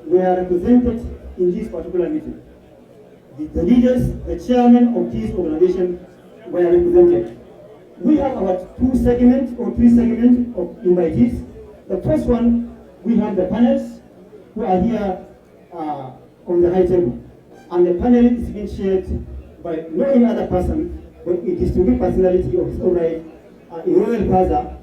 were represented in this particular meeting. The leaders, the chairman of this organization were represented. We have our three segments of invitees. The first one, we have the panels who are here on the high table. And the panel is being shared by no any other person, but a distinguished personality of his own right, a royal father,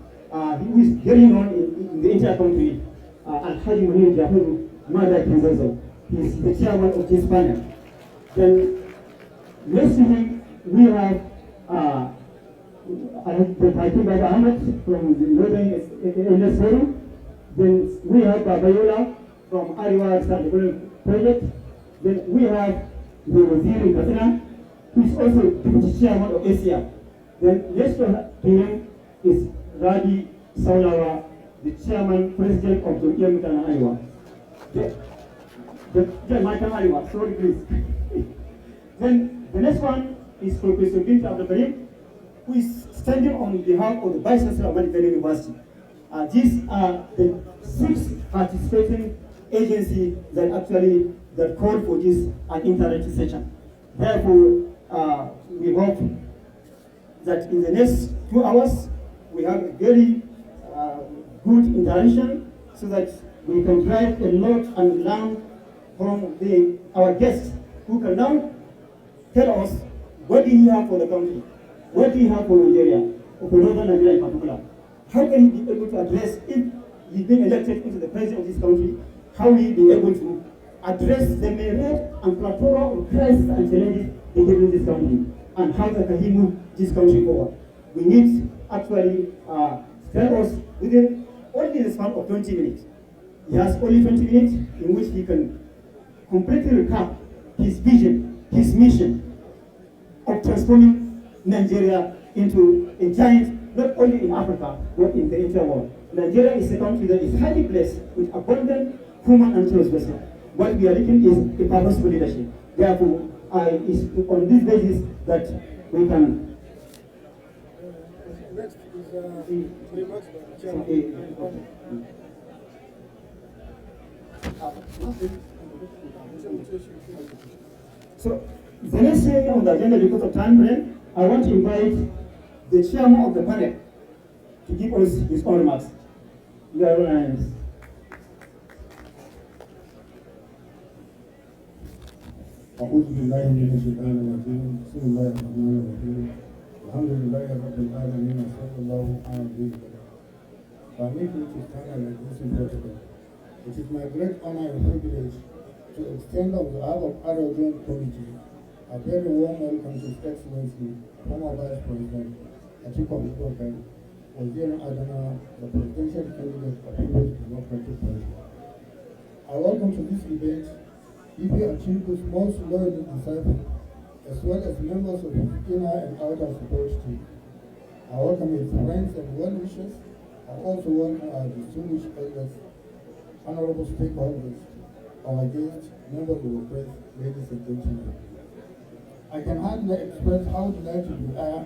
who is very known in the entire country, Al-Hadi Munir Jahuru Mada Kinzozo. He is the chairman of this panel. Then, next week, we have Hakim Baba Ahmed from the Northern Illness Forum. Then we have Babayola from Arewa Restructuring Project. Then we have the Wazir in Katsina, who is also deputy chairman of ASEA. Then next to him is Radi Saulawa, the chairman, president of the Mutana Arewa. Sorry, please. Then the next one is Professor Binta Abdul, who is standing on behalf of the Vice Chancellor of American University. These are the 6 participating agencies that called for this interactive session. Therefore, we hope that in the next 2 hours, we have a very good interaction so that we can drive a lot and learn from our guests who can now tell us what do you have for the country, what do you have for Nigeria, or for Northern Nigeria in particular. How can he be able to address, if he's being elected into the president of this country, how will he be able to address the myriad and plethora of crises and challenges they give in this country, and how can he move this country forward. We need actually tell us within only the span of 20 minutes. He has only 20 minutes in which he can completely recap his vision, his mission of transforming Nigeria into a giant, not only in Africa, but in the entire world. Nigeria is a country that is highly blessed with abundant human and resources. What we are looking is a purposeful leadership. Therefore, it's on this basis that we can. Next is remarks by the chairman. So, the next thing on the agenda, because of time frame, I want to invite the chairman of the panel to give us his own remarks. Your hands. أعوذ بالله من الشيطان الرجيم بسم الله الرحمن الرحيم الحمد لله رب العالمين وصلى الله على نبينا محمد. Permit me to stand and address in protocol. It is my great honor and privilege to extend on behalf of Arewa Joint Committee a very warm welcome to His Excellency, former Vice President Atiku Abubakar'S, Wazir Adana, the presidential candidate of People's Democratic Party. I welcome to this event Ibi Atiku's most loyal disciple, as well as members of his inner and outer support team. I welcome his friends and well-wishers. I also welcome our distinguished elders, honorable stakeholders, our guests, members of the press, ladies and gentlemen. I can hardly express how delighted we are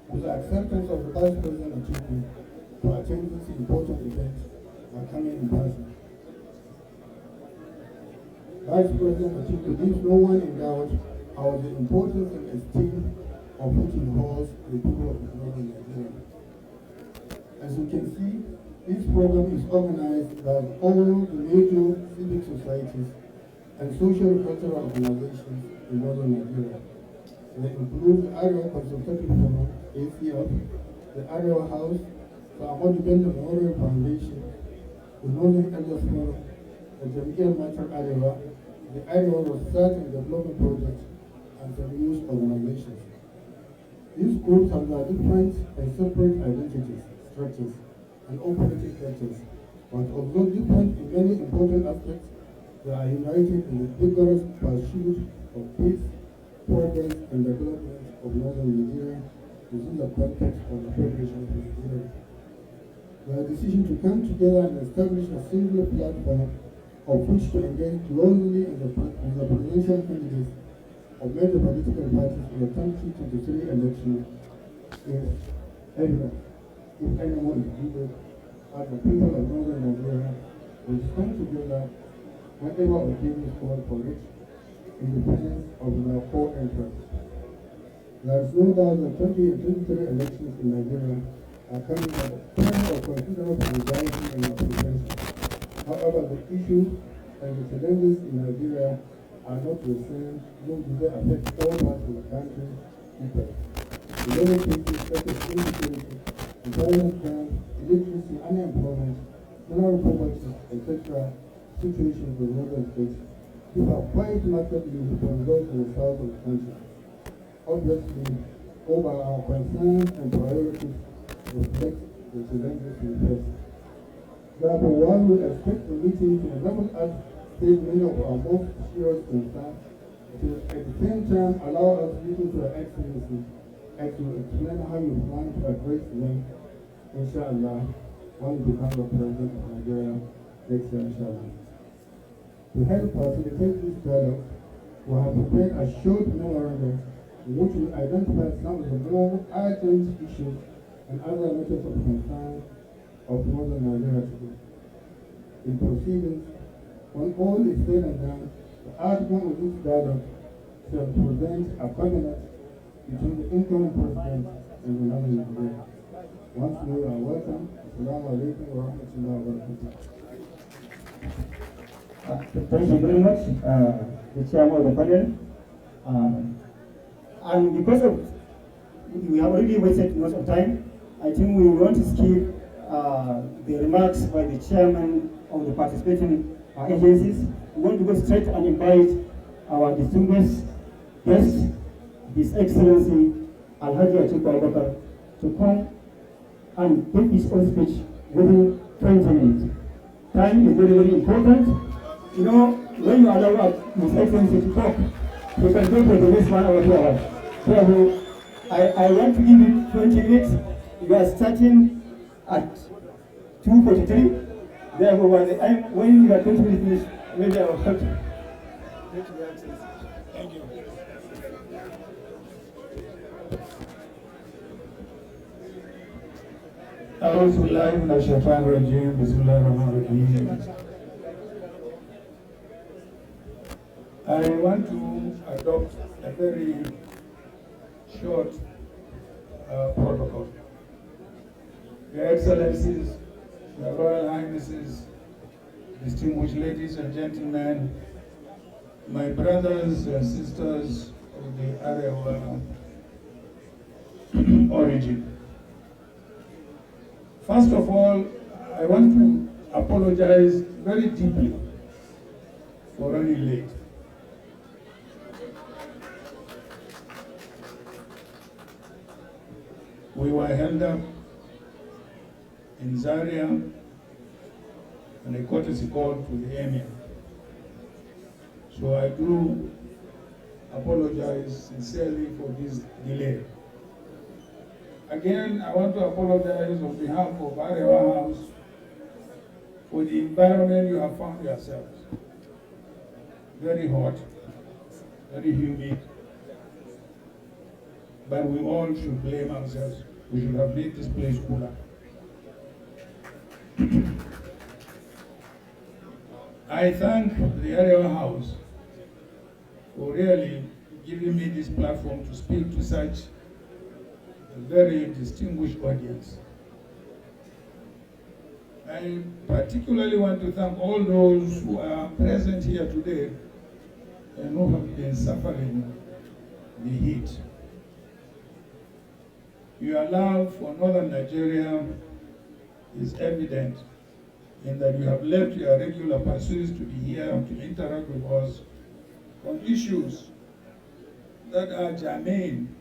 with the acceptance of the Vice President Atiku to attend this important event by coming in person. Vice President Atiku leaves no one in doubt of the importance and esteem of which he holds the people of Northern Nigeria. As you can see, this program is organized by all the major civic societies and social cultural organizations in Northern Nigeria. They include the Arewa Consultative Forum, ACF, the Arewa House, the Ahmadu Bello Memorial Foundation, the Northern Elders Forum, the Jamaican Matter Arewa, the Arewa Research and Development Project, and some youth organizations. These groups have their different and separate identities, structures, and operating sectors, but although different in many important aspects, they are united in the vigorous pursuit of peace, progress, and development of Northern Nigeria within the context of the Federation of Nigeria. Their decision to come together and establish a single platform of which to engage closely in the presidential candidates of major political parties in the 2023 election is evident. If anyone is needed, as the people of Northern Nigeria will stand together whenever occasions call for it, in defense of their core interests. There is no doubt that 2023 elections in Nigeria are coming at a time of considerable anxiety and apprehension. However, the issues and the challenges in Nigeria are not the same, nor do they affect all parts of the country equally. The many cases such as insecurity, violent crime, illiteracy, unemployment, general poverty, etc. situations in northern states differ quite markedly from those in the south of the country. Obviously, all our concerns and priorities reflect the challenges we face. Therefore, while we expect the meeting to enable us to take many of our most serious concerns, it will at the same time allow us to listen to Your Excellency and to explain how you plan to address them, inshallah, when you become the President of Nigeria next year, inshallah. To help facilitate this dialogue, we have prepared a short memorandum in which we identify some of the more urgent issues and other matters of concern of northern Nigeria today. In proceedings, when all is said and done, the outcome of this dialogue shall present a covenant between the incoming president and the northern Nigeria. Once more, you are welcome. Assalamu alaikum wa rahmatullahi wa barakatuh. Thank you very much, the chairman of the panel. And because of we have already wasted most of time, I think we want to skip the remarks by the chairman of the participating agencies. We want to go straight and invite our distinguished guest, His Excellency Alhaji Atiku Abubakar, to come and give his own speech within 20 minutes. Time is very, very important. You know, when you allow His Excellency to talk, you can go for the next 1 hour, 2 hours. So I want to give you 20 minutes. You are starting at 2:43. Therefore, when you are 20 minutes finished, maybe I will help you. Thank you. أعوذ بالله من الشيطان الرجيم بسم الله الرحمن الرحيم. I want to adopt a very short protocol. Your Excellencies, Your Royal Highnesses, distinguished ladies and gentlemen, my brothers and sisters of the Arewa origin. First of all, I want to apologize very deeply for running late. We were held up in Zaria and a courtesy call to the Emir. So I do apologize sincerely for this delay. Again, I want to apologize on behalf of Arewa House for the environment you have found yourselves. Very hot, very humid, but we all should blame ourselves. We should have made this place cooler. I thank the Arewa House for really giving me this platform to speak to such a very distinguished audience. I particularly want to thank all those who are present here today and who have been suffering the heat. Your love for northern Nigeria is evident in that you have left your regular pursuits to be here to interact with us on issues that are germane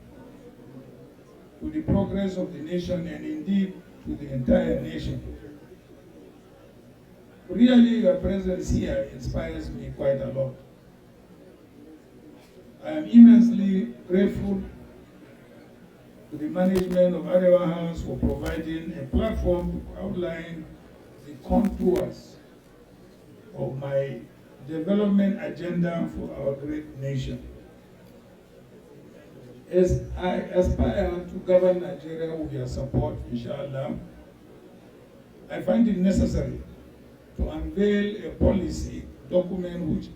to the progress of the nation and indeed to the entire nation. Really, your presence here inspires me quite a lot. I am immensely grateful to the management of Arewa House for providing a platform to outline the contours of my development agenda for our great nation. As I aspire to govern Nigeria with your support, inshallah, I find it necessary to unveil a policy document which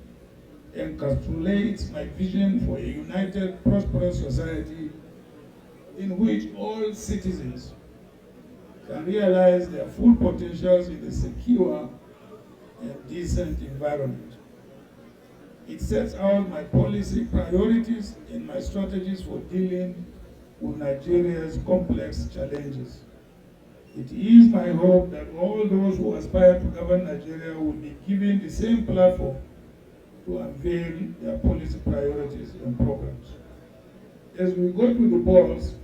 encapsulates my vision for a united, prosperous society in which all citizens can realize their full potentials in a secure and decent environment. It sets out my policy priorities and my strategies for dealing with Nigeria's complex challenges. It is my hope that all those who aspire to govern Nigeria will be given the same platform to unveil their policy priorities and programs. As we go to the polls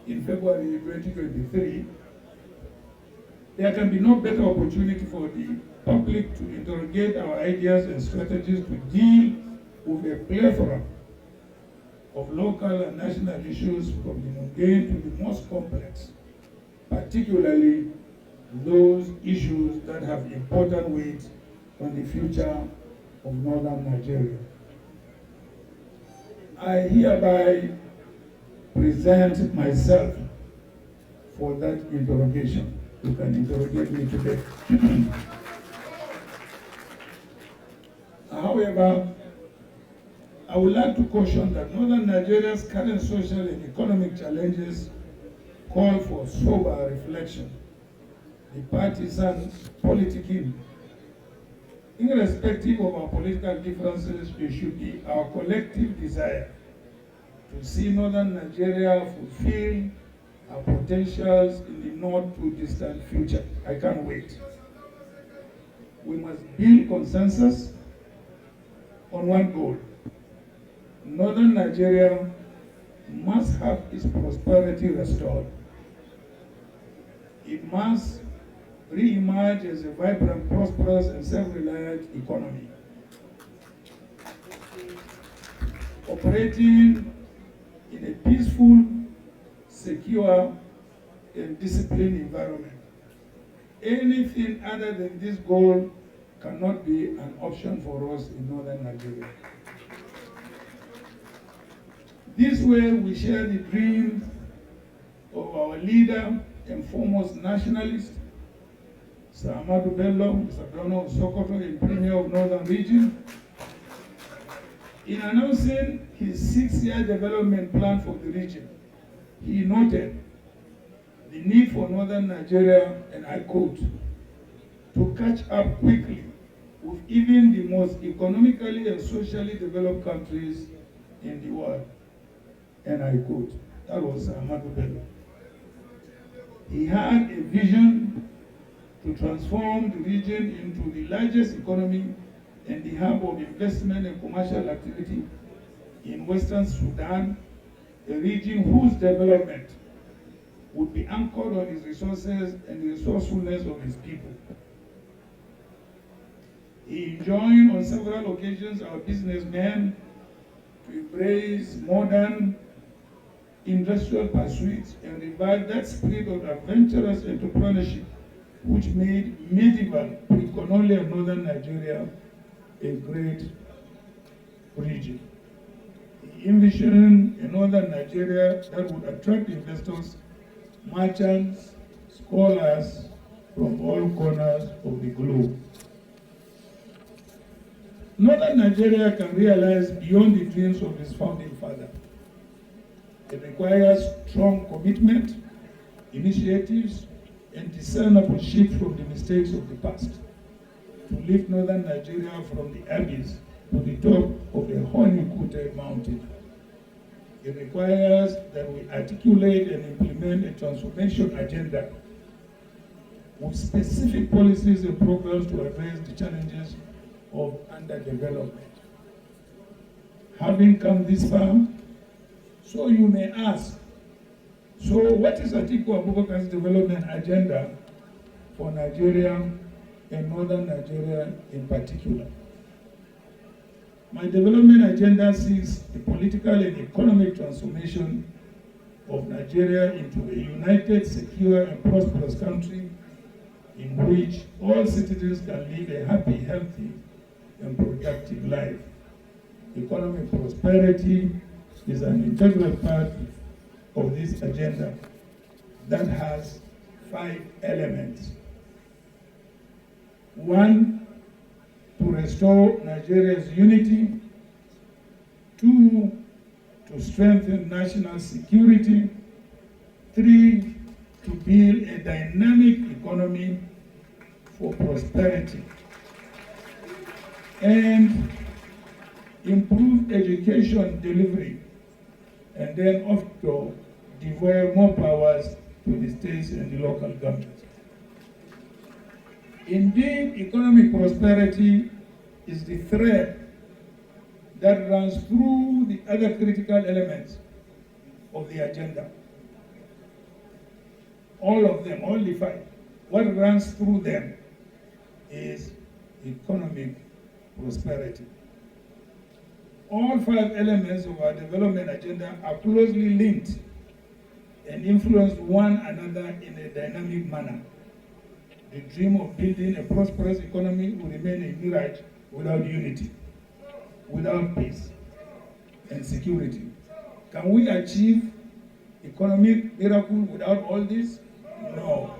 in February 2023, there can be no better opportunity for the public to interrogate our ideas and strategies to deal with a plethora of local and national issues, from the mundane to the most complex, particularly those issues that have important weight on the future of northern Nigeria. I hereby present myself for that interrogation. You can interrogate me today. However, I would like to caution that northern Nigeria's current social and economic challenges call for sober reflection. The partisan politicking, irrespective of our political differences, it should be our collective desire to see northern Nigeria fulfill our potentials in the not too distant future. I can't wait. We must build consensus on one goal. Northern Nigeria must have its prosperity restored. It must re-emerge as a vibrant, prosperous, and self-reliant economy, operating in a peaceful, secure, and disciplined environment. Anything other than this goal cannot be an option for us in northern Nigeria. This way, we share the dreams of our leader and foremost nationalist, Sir Ahmadu Bello, Sardauna of Sokoto, and Premier of Northern Region, in announcing his 6-year development plan for the region. He noted the need for northern Nigeria, and I quote, to catch up quickly with even the most economically and socially developed countries in the world. And I quote, that was Ahmadu Bello. He had a vision to transform the region into the largest economy and the hub of investment and commercial activity in Western Sudan, a region whose development would be anchored on its resources and the resourcefulness of its people. He enjoined on several occasions our businessmen to embrace modern industrial pursuits and revive that spirit of adventurous entrepreneurship which made medieval pre-colonial northern Nigeria a great region. He envisioned a northern Nigeria that would attract investors, merchants, scholars from all corners of the globe. Northern Nigeria can realize beyond the dreams of its founding father. It requires strong commitment, initiatives, and discernible shift from the mistakes of the past to lift northern Nigeria from the abyss to the top of a honey-coated mountain. It requires that we articulate and implement a transformation agenda with specific policies and programs to address the challenges of underdevelopment. Having come this far, so you may ask, so what is Atiku Abubakar'S development agenda for Nigeria and northern Nigeria in particular? My development agenda seeks the political and economic transformation of Nigeria into a united, secure, and prosperous country in which all citizens can live a happy, healthy, and productive life. Economic prosperity is an integral part of this agenda that has 5 elements. 1, to restore Nigeria's unity. 2, to strengthen national security. 3, to build a dynamic economy for prosperity. And improve education delivery. And then also devolve more powers to the states and the local governments. Indeed, economic prosperity is the thread that runs through the other critical elements of the agenda. All of them, all the 5. What runs through them is economic prosperity. All 5 elements of our development agenda are closely linked and influence one another in a dynamic manner. The dream of building a prosperous economy will remain a mirage without unity, without peace and security. Can we achieve economic miracle without all this? No.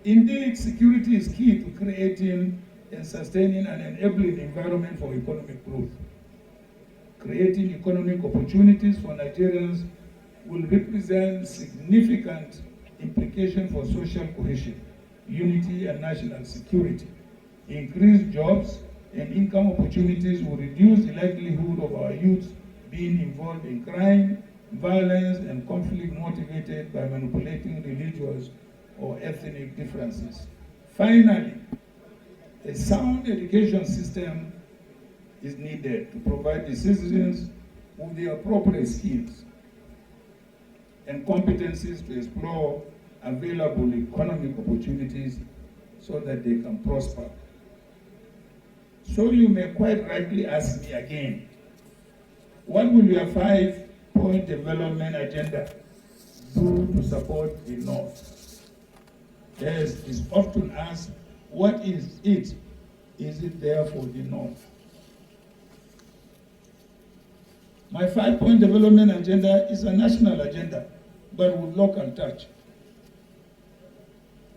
Indeed, security is key to creating and sustaining an enabling environment for economic growth. Creating economic opportunities for Nigerians will represent significant implications for social cohesion, unity, and national security. Increased jobs and income opportunities will reduce the likelihood of our youth being involved in crime, violence, and conflict motivated by manipulating religious or ethnic differences. Finally, a sound education system is needed to provide the citizens with the appropriate skills and competencies to explore available economic opportunities so that they can prosper. So you may quite rightly ask me again, what will your 5-point development agenda do to support the North? Yes, it's often asked, what is it? Is it there for the North? My 5-point development agenda is a national agenda, but with local touch.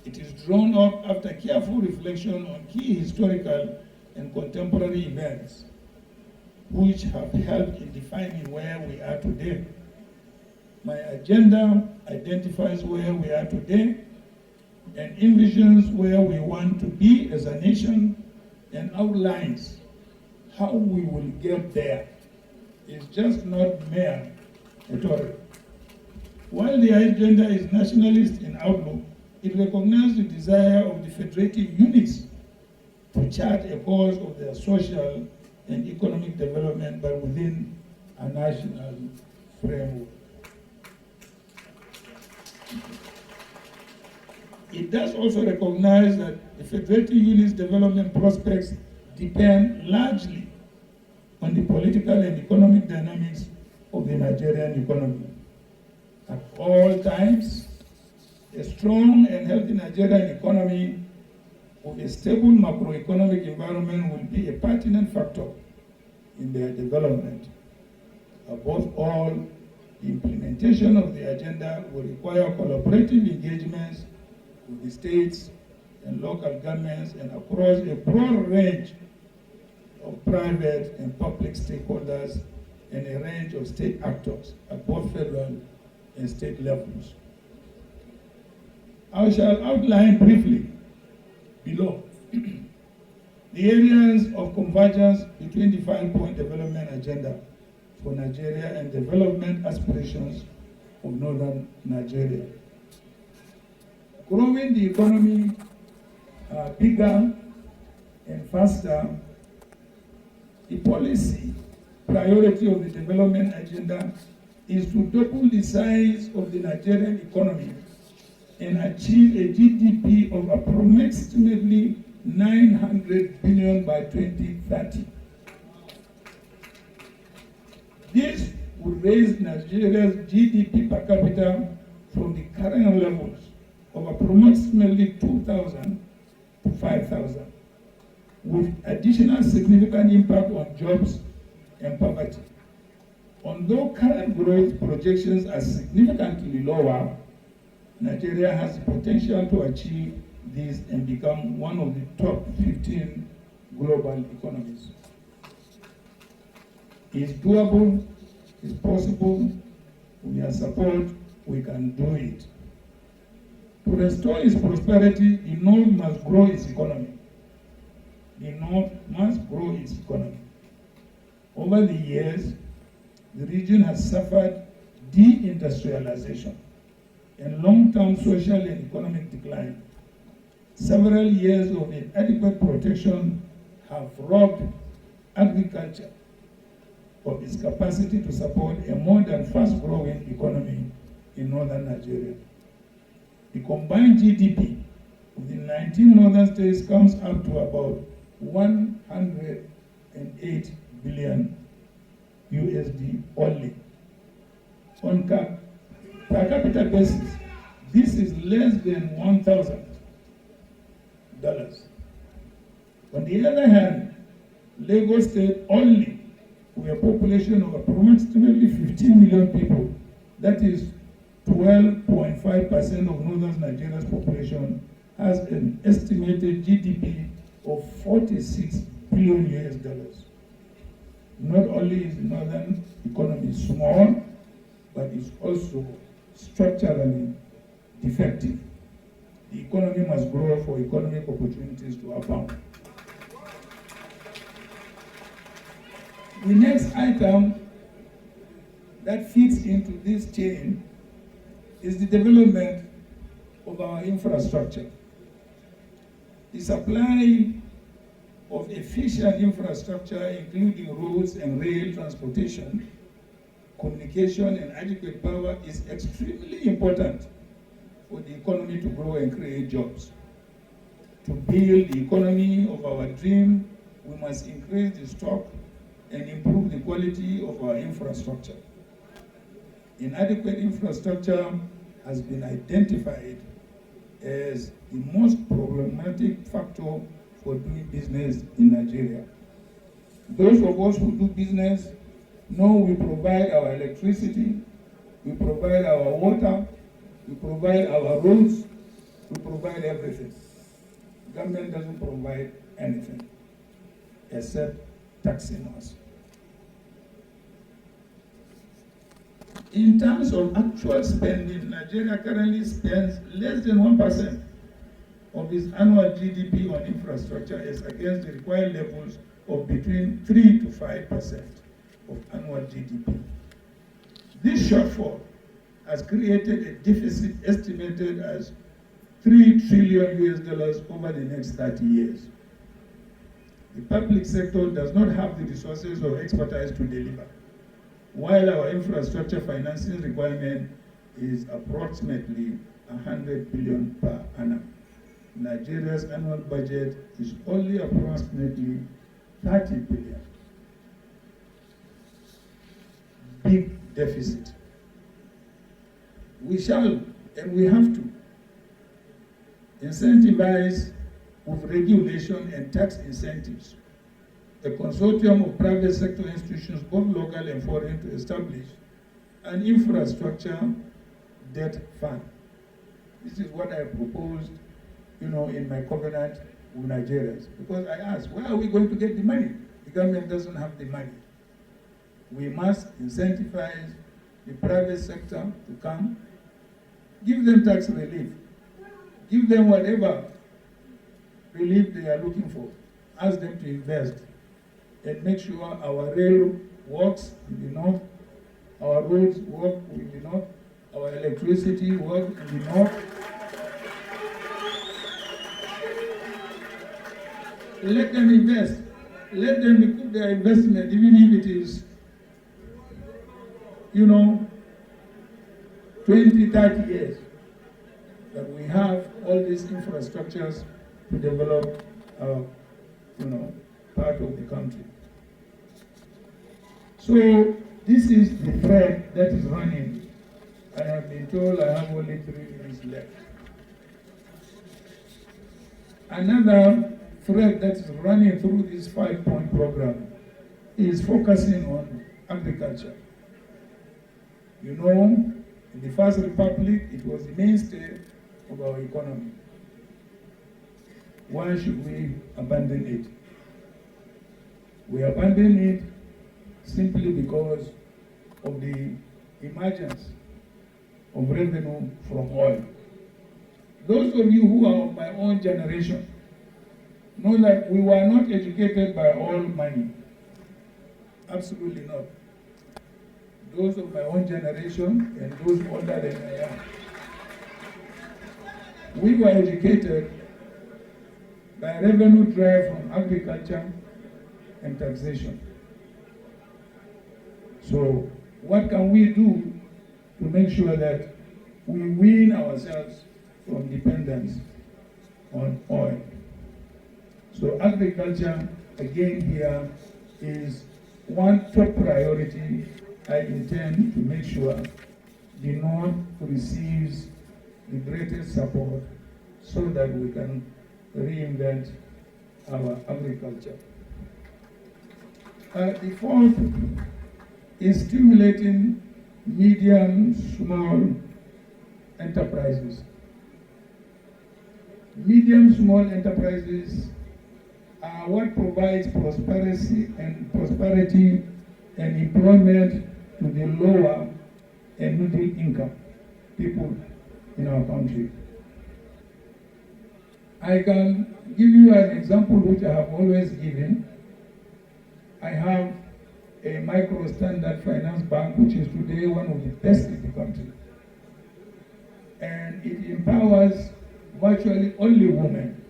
It is drawn up after careful reflection on key historical and contemporary events, which have helped in defining where we are today. My agenda identifies where we are today and envisions where we want to be as a nation and outlines how we will get there. It's just not mere rhetoric. While the agenda is nationalist in outlook, it recognizes the desire of the federative units to chart a course of their social and economic development, but within a national framework. It does also recognize that the federative units' development prospects depend largely on the political and economic dynamics of the Nigerian economy. At all times, a strong and healthy Nigerian economy with a stable macroeconomic environment will be a pertinent factor in their development. Above all, the implementation of the agenda will require collaborative engagements with the states and local governments and across a broad range of private and public stakeholders and a range of state actors at both federal and state levels. I shall outline briefly below the areas of convergence between the 5-point development agenda for Nigeria and development aspirations of northern Nigeria. Growing the economy bigger and faster, the policy priority of the development agenda is to double the size of the Nigerian economy and achieve a GDP of approximately 900 billion by 2030. This would raise Nigeria's GDP per capita from the current levels of approximately 2,000 to 5,000, with additional significant impact on jobs and poverty. Although current growth projections are significantly lower, Nigeria has the potential to achieve this and become one of the top 15 global economies. It's doable, it's possible, we have support, we can do it. To restore its prosperity, the North must grow its economy. The North must grow its economy. Over the years, the region has suffered deindustrialization and long-term social and economic decline. Several years of inadequate protection have robbed agriculture of its capacity to support a modern, fast-growing economy in northern Nigeria. The combined GDP of the 19 northern states comes up to about 108 billion USD only. On per capita basis, this is less than $1,000. On the other hand, Lagos State only, with a population of approximately 15 million people, that is 12.5% of northern Nigeria's population, has an estimated GDP of 46 billion US. Not only is the northern economy small, but it's also structurally defective. The economy must grow for economic opportunities to abound. The next item that fits into this chain is the development of our infrastructure. The supply of efficient infrastructure, including roads and rail transportation, communication, and adequate power, is extremely important for the economy to grow and create jobs. To build the economy of our dream, we must increase the stock and improve the quality of our infrastructure. Inadequate infrastructure has been identified as the most problematic factor for doing business in Nigeria. Those of us who do business know we provide our electricity, we provide our water, we provide our roads, we provide everything. Government doesn't provide anything except taxing us. In terms of actual spending, Nigeria currently spends less than 1% of its annual GDP on infrastructure as against the required levels of between 3 to 5% of annual GDP. This shortfall has created a deficit estimated as $3 trillion US over the next 30 years. The public sector does not have the resources or expertise to deliver, while our infrastructure financing requirement is approximately 100 billion per annum. Nigeria's annual budget is only approximately 30 billion. Big deficit. We shall and we have to incentivize with regulation and tax incentives a consortium of private sector institutions, both local and foreign, to establish an infrastructure debt fund. This is what I proposed, in my covenant with Nigerians. Because I asked, where are we going to get the money? The government doesn't have the money. We must incentivize the private sector to come, give them tax relief, give them whatever relief they are looking for, ask them to invest, and make sure our rail works in the north, our roads work in the north, our electricity works in the north. Let them invest. Let them recoup their investment, even if it is, 20, 30 years. That we have all these infrastructures to develop part of the country. So this is the thread that is running. I have been told I have only 3 minutes left. Another thread that is running through this 5-point program is focusing on agriculture. In the First Republic, it was the mainstay of our economy. why should we abandon it? We abandon it simply because of the emergence of revenue from oil. Those of you who are of my own generation know that we were not educated by oil money. Absolutely not. Those of my own generation and those older than I am. We were educated by revenue derived from agriculture and taxation. So what can we do to make sure that we wean ourselves from dependence on oil? So agriculture, again here, is one top priority. I intend to make sure the North receives the greatest support so that we can reinvent our agriculture. The fourth is stimulating medium, small enterprises. Medium, small enterprises are what provides prosperity and employment to the lower and middle income people in our country. I can give you an example which I have always given. I have a micro standard finance bank which is today one of the best in the country. And it empowers virtually only women.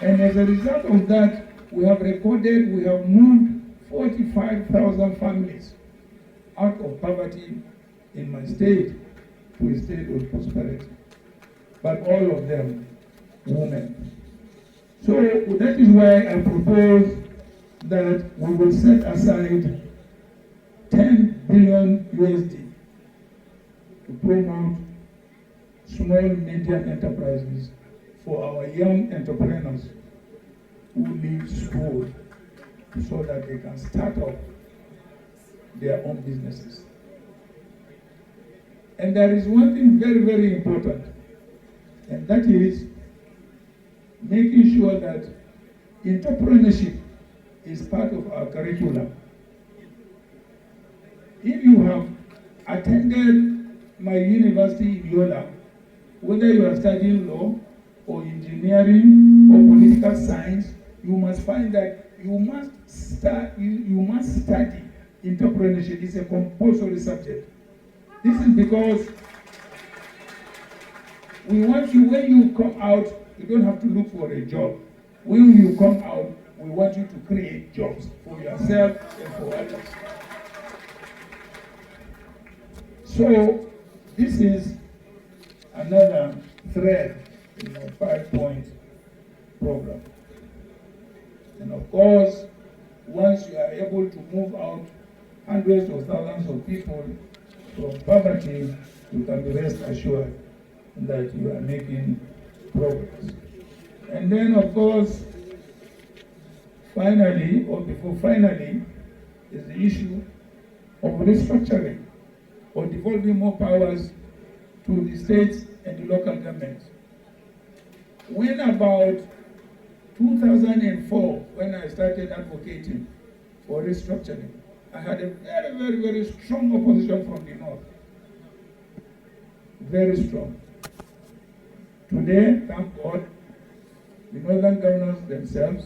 And as a result of that, we have moved 45,000 families out of poverty in my state to a state of prosperity. But all of them women. So that is why I propose that we will set aside 10 billion USD to promote small medium enterprises for our young entrepreneurs who leave school so that they can start up their own businesses. And there is one thing very, very important, and that is making sure that entrepreneurship is part of our curriculum. If you have attended my university in Yola, whether you are studying law or engineering or political science, you must find that you must study entrepreneurship. It's a compulsory subject. This is because we want you, when you come out, you don't have to look for a job. When you come out, we want you to create jobs for yourself and for others. So this is another thread in our 5-point program. And of course, once you are able to move out hundreds of thousands of people from poverty, you can be rest assured that you are making progress. And then, of course, finally, or before finally, is the issue of restructuring or devolving more powers to the states and the local governments. When about 2004, when I started advocating for restructuring, I had a very, very, very strong opposition from the North. Very strong. Today, thank God, the Northern governors themselves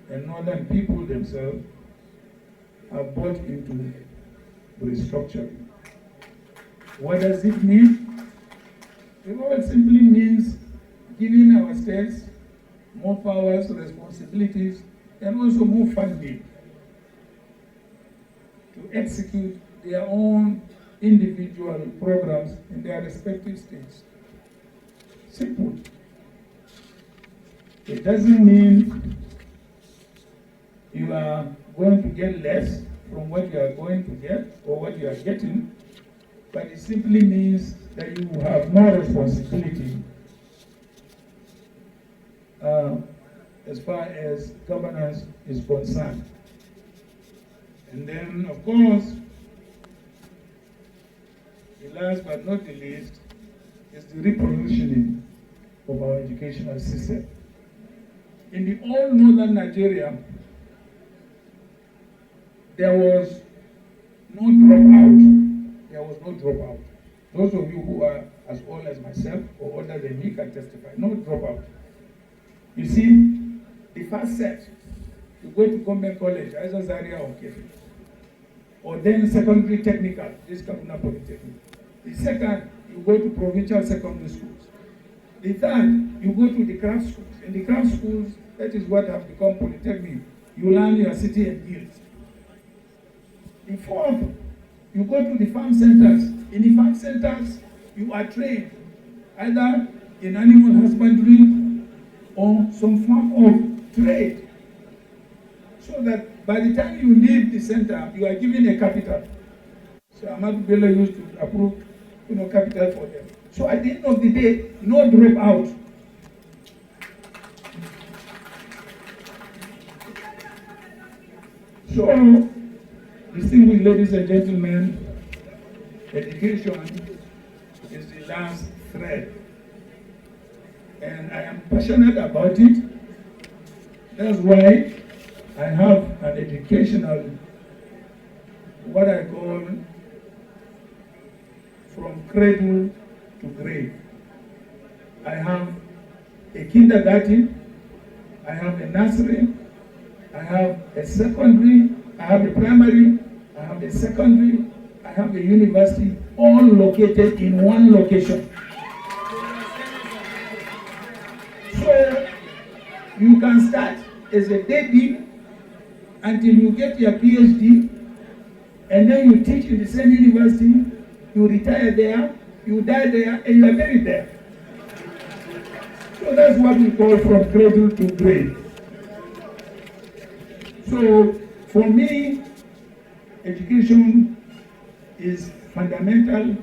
and Northern people themselves have bought into restructuring. What does it mean? It simply means giving our states more powers, responsibilities, and also more funding to execute their own individual programs in their respective states. Simple. It doesn't mean you are going to get less from what you are going to get or what you are getting, but it simply means that you have more responsibility as far as governance is concerned. And then, of course, the last but not the least is the repositioning of our educational system. In the old northern Nigeria, there was no dropout. There was no dropout. Those of you who are as old as myself or older than me can testify. No dropout. You see, the first set, you go to government college, either Zaria or Kefi, or then secondary technical, this Kaduna Polytechnic. The second, you go to provincial secondary schools. The third, you go to the craft schools. In the craft schools, that is what have become Polytechnic. You learn your city and guilds. The fourth, you go to the farm centers. In the farm centers, you are trained either in animal husbandry or some form of trade. So that by the time you leave the center, you are given a capital. So Ahmadu Bello used to approve, capital for them. So at the end of the day, no dropout. So, distinguished ladies and gentlemen, education is the last thread. And I am passionate about it. That's why I have an educational, what I call from cradle to grave. I have a kindergarten, I have a nursery, I have a secondary, I have a primary, I have a secondary, I have a university, all located in one location. So you can start as a baby until you get your PhD, and then you teach in the same university, you retire there, you die there, and you are buried there. So that's what we call from cradle to grave. So for me, education is fundamental,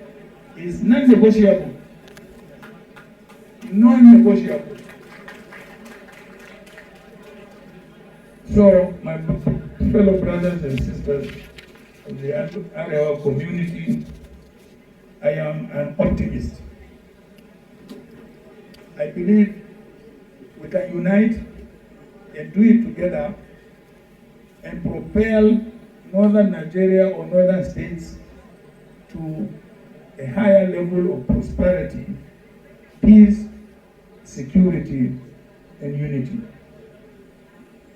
is non-negotiable. Non-negotiable. So my fellow brothers and sisters of the Arewa community, I am an optimist. I believe we can unite and do it together and propel northern Nigeria or northern states to a higher level of prosperity, peace, security, and unity.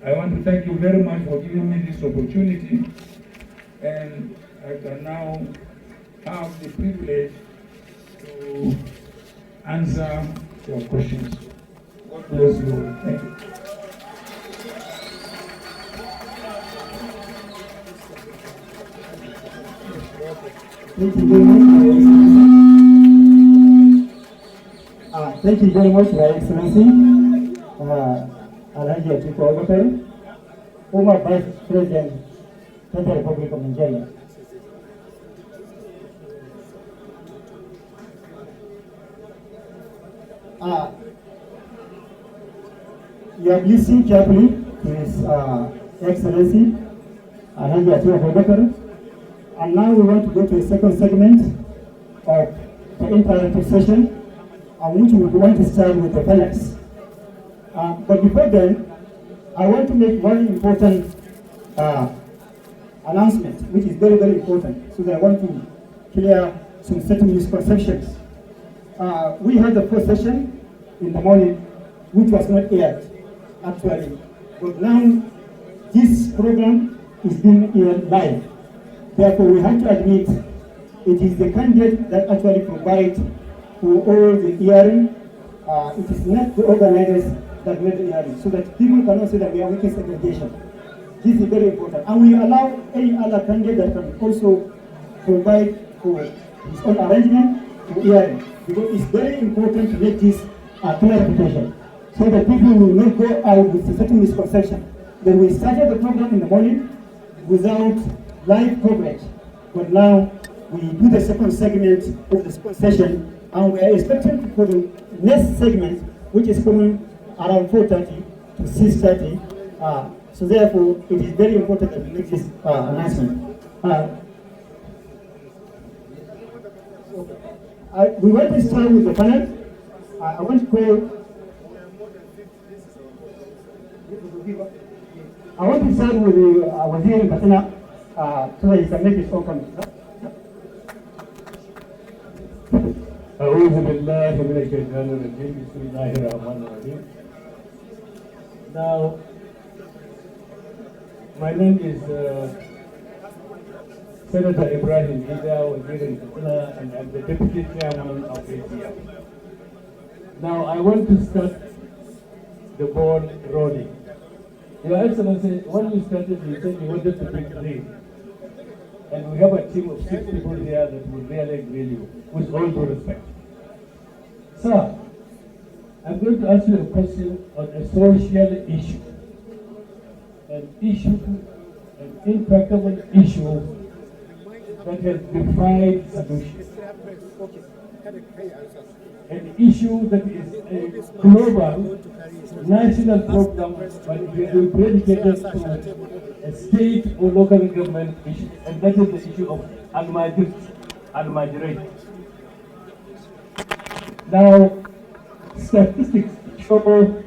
I want to thank you very much for giving me this opportunity, and I can now have the privilege to answer your questions. God bless you. Thank you. Thank you very much, Your Excellency. Thank you very much, Your Excellency. Alhaji Atiku Abubakar, former Vice President of the Republic of Nigeria. You have listened carefully to His Excellency, Alhaji Atiku Abubakar. And now we want to go to a second segment of the interactive session, which we want to start with the panelists. But before then, I want to make one important announcement, which is very, very important, so that I want to clear some certain misconceptions. We had the first session in the morning, which was not aired, actually. But now, this program is being aired live. Therefore, we have to admit it is the candidate that actually provides for all the hearing. It is not the organizers that made the hearing, so that people cannot say that we are making segregation. This is very important. And we allow any other candidate that can also provide for his own arrangement to hearing. Because it's very important to make this clarification, so that people will not go out with a certain misconception. Then we started the program in the morning without live coverage, but now we do the second segment of the second session, and we are expecting for the next segment, which is coming around 4:30 to 6:30. So therefore, it is very important that we make this announcement. We want to start with the panel. I want to call. I want to start with the Wazir Katina so that he can make his own comment. أعوذ بالله من الشيطان الرجيم بسم الله الرحمن الرحيم. Now, my name is Senator Ibrahim Ida Wazir Katina, and I'm the Deputy Chairman of ACF. Now, I want to start the ball rolling. Your Excellency, when we started, you said you wanted to pick three. And we have a team of 6 people here that will really grill you, with all due respect. Sir, I'm going to ask you a question on a social issue. An impeccable issue that has defied solution. An issue that is a global, national problem, but it will be dedicated to a state or local government issue, and that is the issue of al-Majrate. Now, statistics show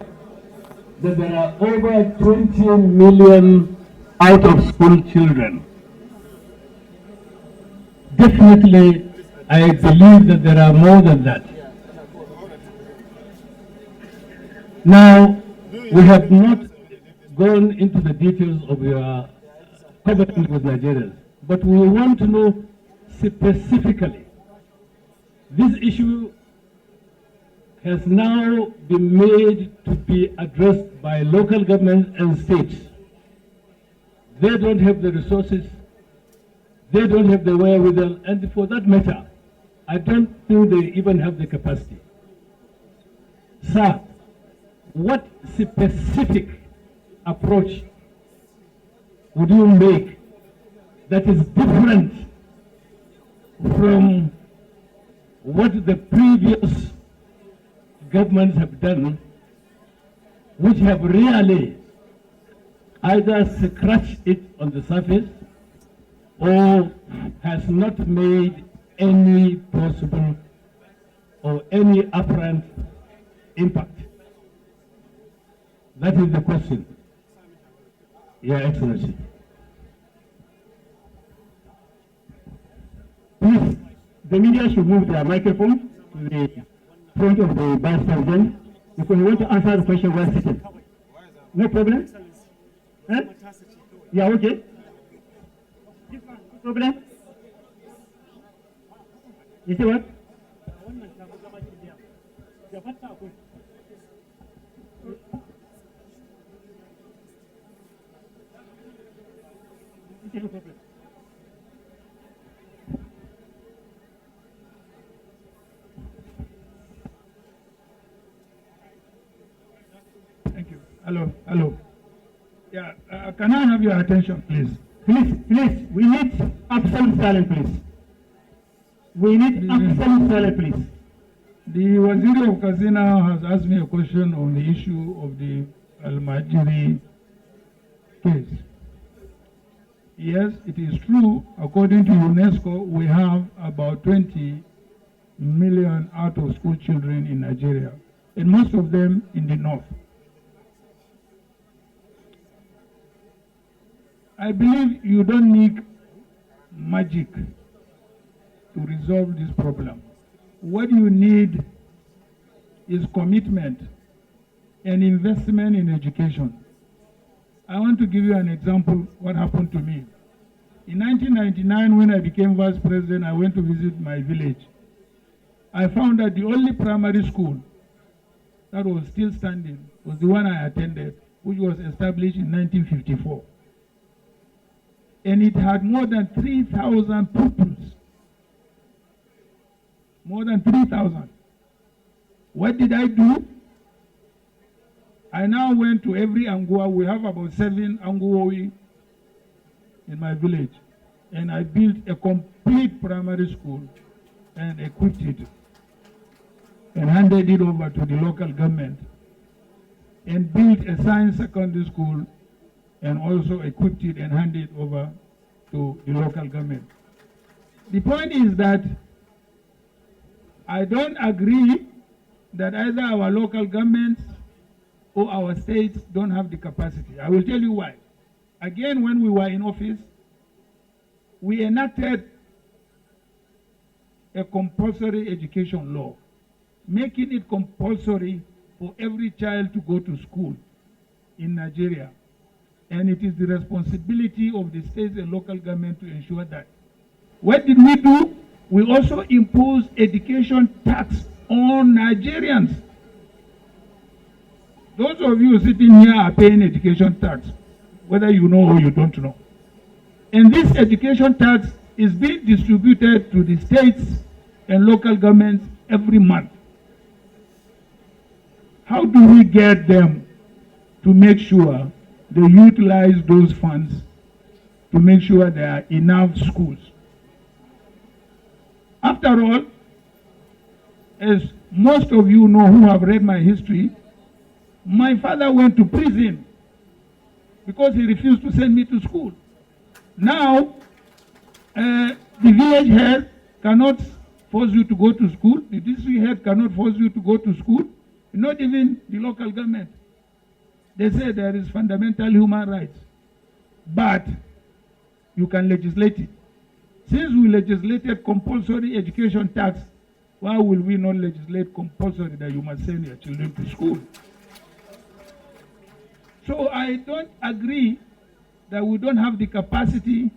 that there are over 20 million out-of-school children. Definitely, I believe that there are more than that. Now, we have not gone into the details of your covenant with Nigerians, but we want to know specifically. This issue has now been made to be addressed by local governments and states. They don't have the resources, they don't have the wherewithal, and for that matter, I don't think they even have the capacity. Sir, what specific approach would you make that is different from what the previous governments have done, which have really either scratched it on the surface or has not made any possible or any apparent impact? That is the question, Your Excellency. Please, the media should move their microphone to the front of the Vice President because we want to answer the question while sitting. No problem? Huh? Yeah, okay. No problem? You see what? Thank you. Hello. Yeah, can I have your attention, please? Please, we need absolute silence, please. We need absolute silence, please. The Waziri of Kazina has asked me a question on the issue of the Al-Majiri case. Yes, it is true, according to UNESCO, we have about 20 million out-of-school children in Nigeria, and most of them in the north. I believe you don't need magic to resolve this problem. What you need is commitment and investment in education. I want to give you an example what happened to me. In 1999, when I became vice president, I went to visit my village. I found that the only primary school that was still standing was the one I attended, which was established in 1954. And it had more than 3,000 pupils. More than 3,000. What did I do? I now went to every Angua. We have about 7 Anguawi in my village. And I built a complete primary school and equipped it and handed it over to the local government and built a science secondary school and also equipped it and handed it over to the local government. The point is that I don't agree that either our local governments or our states don't have the capacity. I will tell you why. Again, when we were in office, we enacted a compulsory education law, making it compulsory for every child to go to school in Nigeria. And it is the responsibility of the states and local government to ensure that. What did we do? We also imposed education tax on Nigerians. Those of you sitting here are paying education tax, whether you know or you don't know. And this education tax is being distributed to the states and local governments every month. How do we get them to make sure they utilize those funds to make sure there are enough schools? After all, as most of you know who have read my history, my father went to prison because he refused to send me to school. Now, the village head cannot force you to go to school. The district head cannot force you to go to school. Not even the local government. They say there is fundamental human rights. But you can legislate it. Since we legislated compulsory education tax, why will we not legislate compulsory that you must send your children to school? So I don't agree that we don't have the capacity,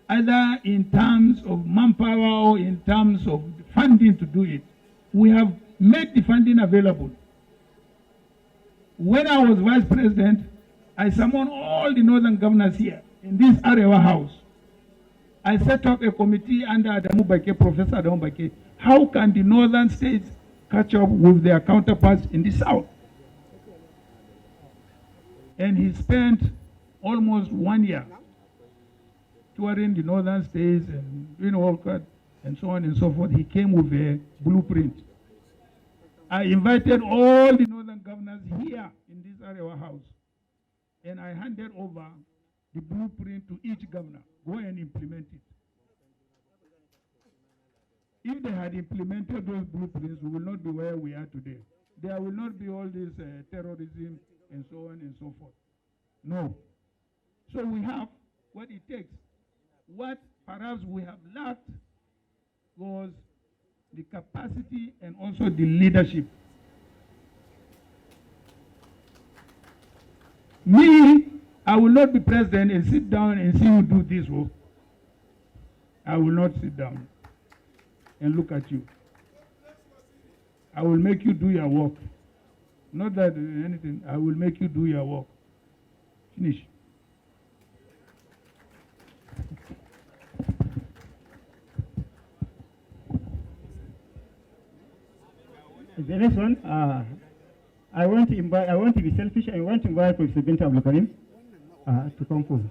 either in terms of manpower or in terms of funding to do it. We have made the funding available. When I was vice president, I summoned all the northern governors here in this Arewa house. I set up a committee under Professor Abubakar'S. How can the northern states catch up with their counterparts in the south? And he spent almost 1 year touring the northern states and doing all that and so on and so forth. He came with a blueprint. I invited all the northern governors here in this Arewa house, and I handed over the blueprint to each governor. Go and implement it. If they had implemented those blueprints, we will not be where we are today. There will not be all this terrorism and so on and so forth. No. So we have what it takes. What perhaps we have lacked was the capacity and also the leadership. Me, I will not be president and sit down and see you do this work. I will not sit down and look at you. I will make you do your work. Not that anything, I will make you do your work. Finish. The next one, I want to be selfish. I want to invite Professor Binta Abubakar'S to come forward.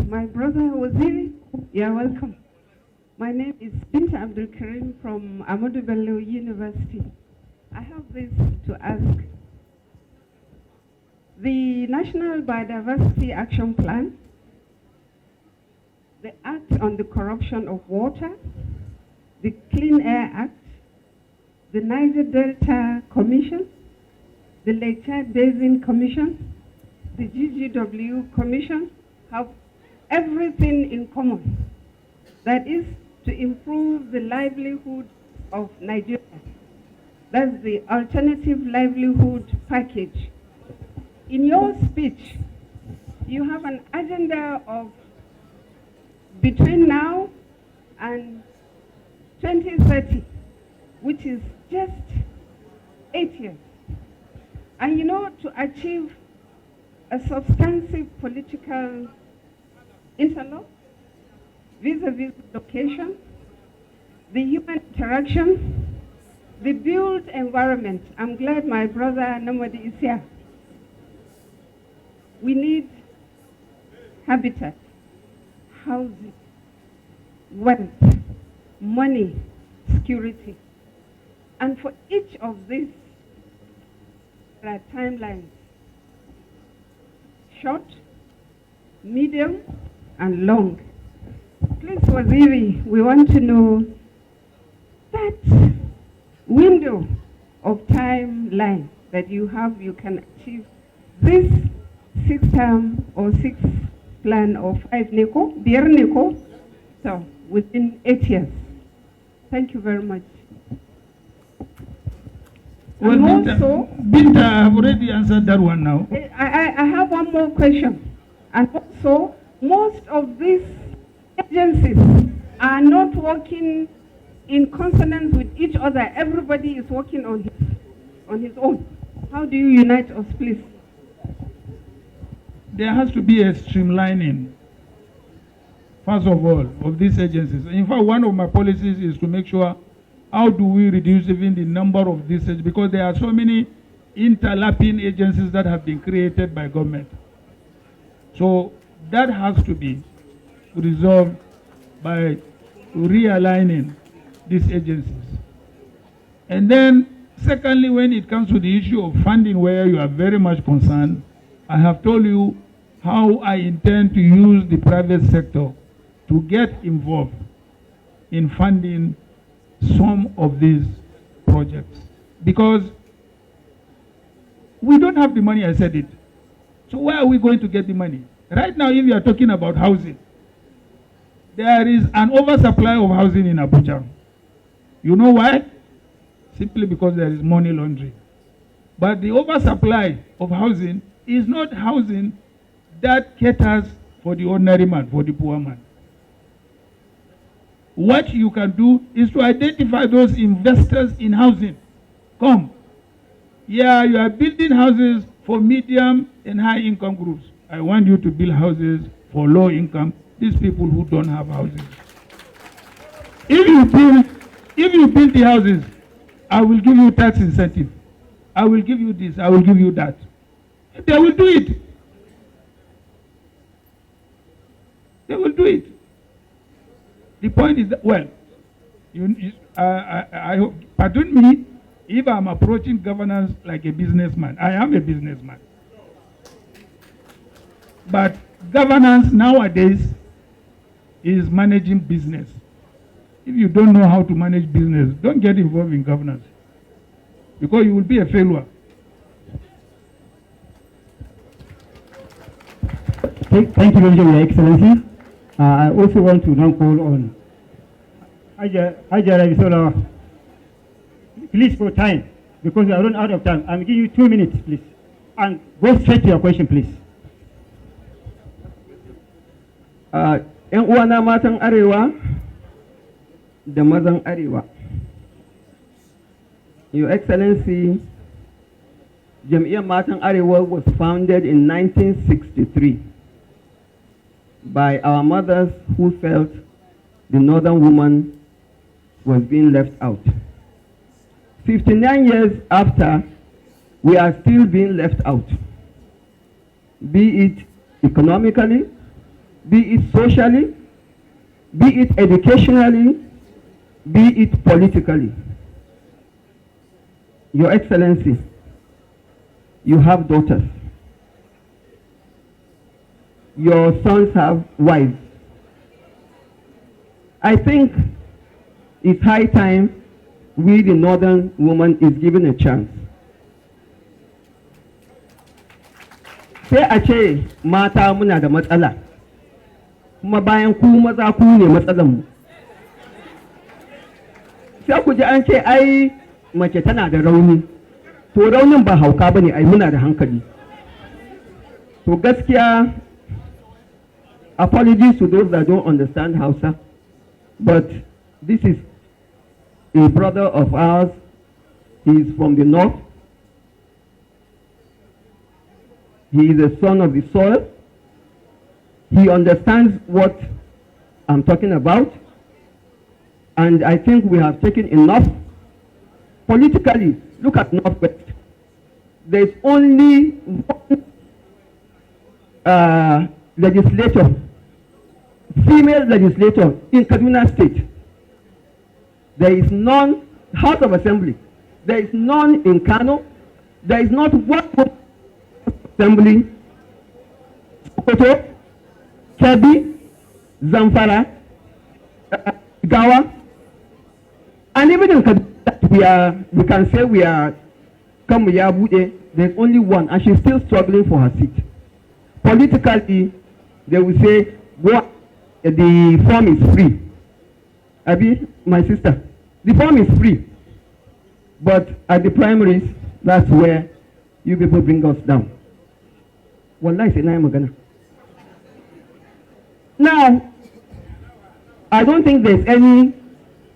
My brother Waziri, you're welcome. My name is Binta Abubakar'S from Ahmadu Bello University. I have this to ask. The National Biodiversity Action Plan, the Act on the Corruption of Water, the Clean Air Act, the Niger Delta Commission, the Lake Chad Basin Commission, the GGW Commission have everything in common. That is to improve the livelihood of Nigeria. That's the Alternative Livelihood Package. In your speech, you have an agenda of between now and 2030, which is just 8 years. And you know, to achieve a substantive political interlock, vis-a-vis location, the human interaction, the built environment. I'm glad my brother Namadi is here. We need habitat, housing, wealth, money, security. And for each of these, there are timelines. short, medium, and long. Please, Waziri, we want to know that window of timeline that you have, you can achieve this 6-term or 6 plan of 5 NECO, dear NECO, so within 8 years. Thank you very much. Well, And Binta, I have already answered that one now. I have one more question. And also, most of these agencies are not working in consonance with each other. Everybody is working on his own. How do you unite us, please? There has to be a streamlining, first of all, of these agencies. In fact, one of my policies is to make sure how do we reduce even the number of these agencies, because there are so many interlapping agencies that have been created by government. So that has to be resolved by realigning these agencies. And then, secondly, when it comes to the issue of funding, where you are very much concerned, I have told you how I intend to use the private sector to get involved in funding some of these projects. Because we don't have the money, I said it. So where are we going to get the money? Right now, if you are talking about housing, there is an oversupply of housing in Abuja. You know why? Simply because there is money laundering. But the oversupply of housing is not housing that caters for the ordinary man, for the poor man. What you can do is to identify those investors in housing. Come. Yeah, you are building houses for medium and high income groups. I want you to build houses for low income, these people who don't have houses. If you build the houses, I will give you tax incentive. I will give you this, I will give you that. They will do it. They will do it. The point is that, well, I hope, pardon me if I'm approaching governance like a businessman. I am a businessman. But governance nowadays is managing business. If you don't know how to manage business, don't get involved in governance, because you will be a failure. Thank you very much, Your Excellency. I also want to now call on Ajara. Please, for time, because we are running out of time. I'm giving you 2 minutes, please. And go straight to your question, please. ‘Yan uwana matan Arewa da mazan Arewa. Your Excellency, Jam'iyyar Matan Arewa was founded in 1963 by our mothers who felt the northern woman was being left out. 59 years after, we are still being left out, be it economically, be it socially, be it educationally, be it politically. Your Excellency, you have daughters. Your sons have wives. I think it's high time we, the northern woman, is given a chance. Sai a ce mata muna da matsala, kuma bayan ku maza ku ne matsalanmu. Sai ku ji an ce ai mace tana da rauni, to raunin ba hauka bane, ai muna da hankali. To gaskiya, apologies to those that don't understand Hausa, but this is a brother of ours. He is from the north. He is a son of the soil. He understands what I'm talking about. And I think we have taken enough. Politically, look at Northwest. There's only one legislator, female legislator in Kaduna State. There is none, House of Assembly. There is none in Kano. There is not one assembly Sokoto, Kebbi, Zamfara, Gawa, and even in Kaduna, we can say we are Kamuyabude, there's only one, and she's still struggling for her seat. Politically, they will say, the form is free. Abi, my sister, the form is free. But at the primaries, that's where you people bring us down. Wallahi, say na magana. Now, I don't think there's any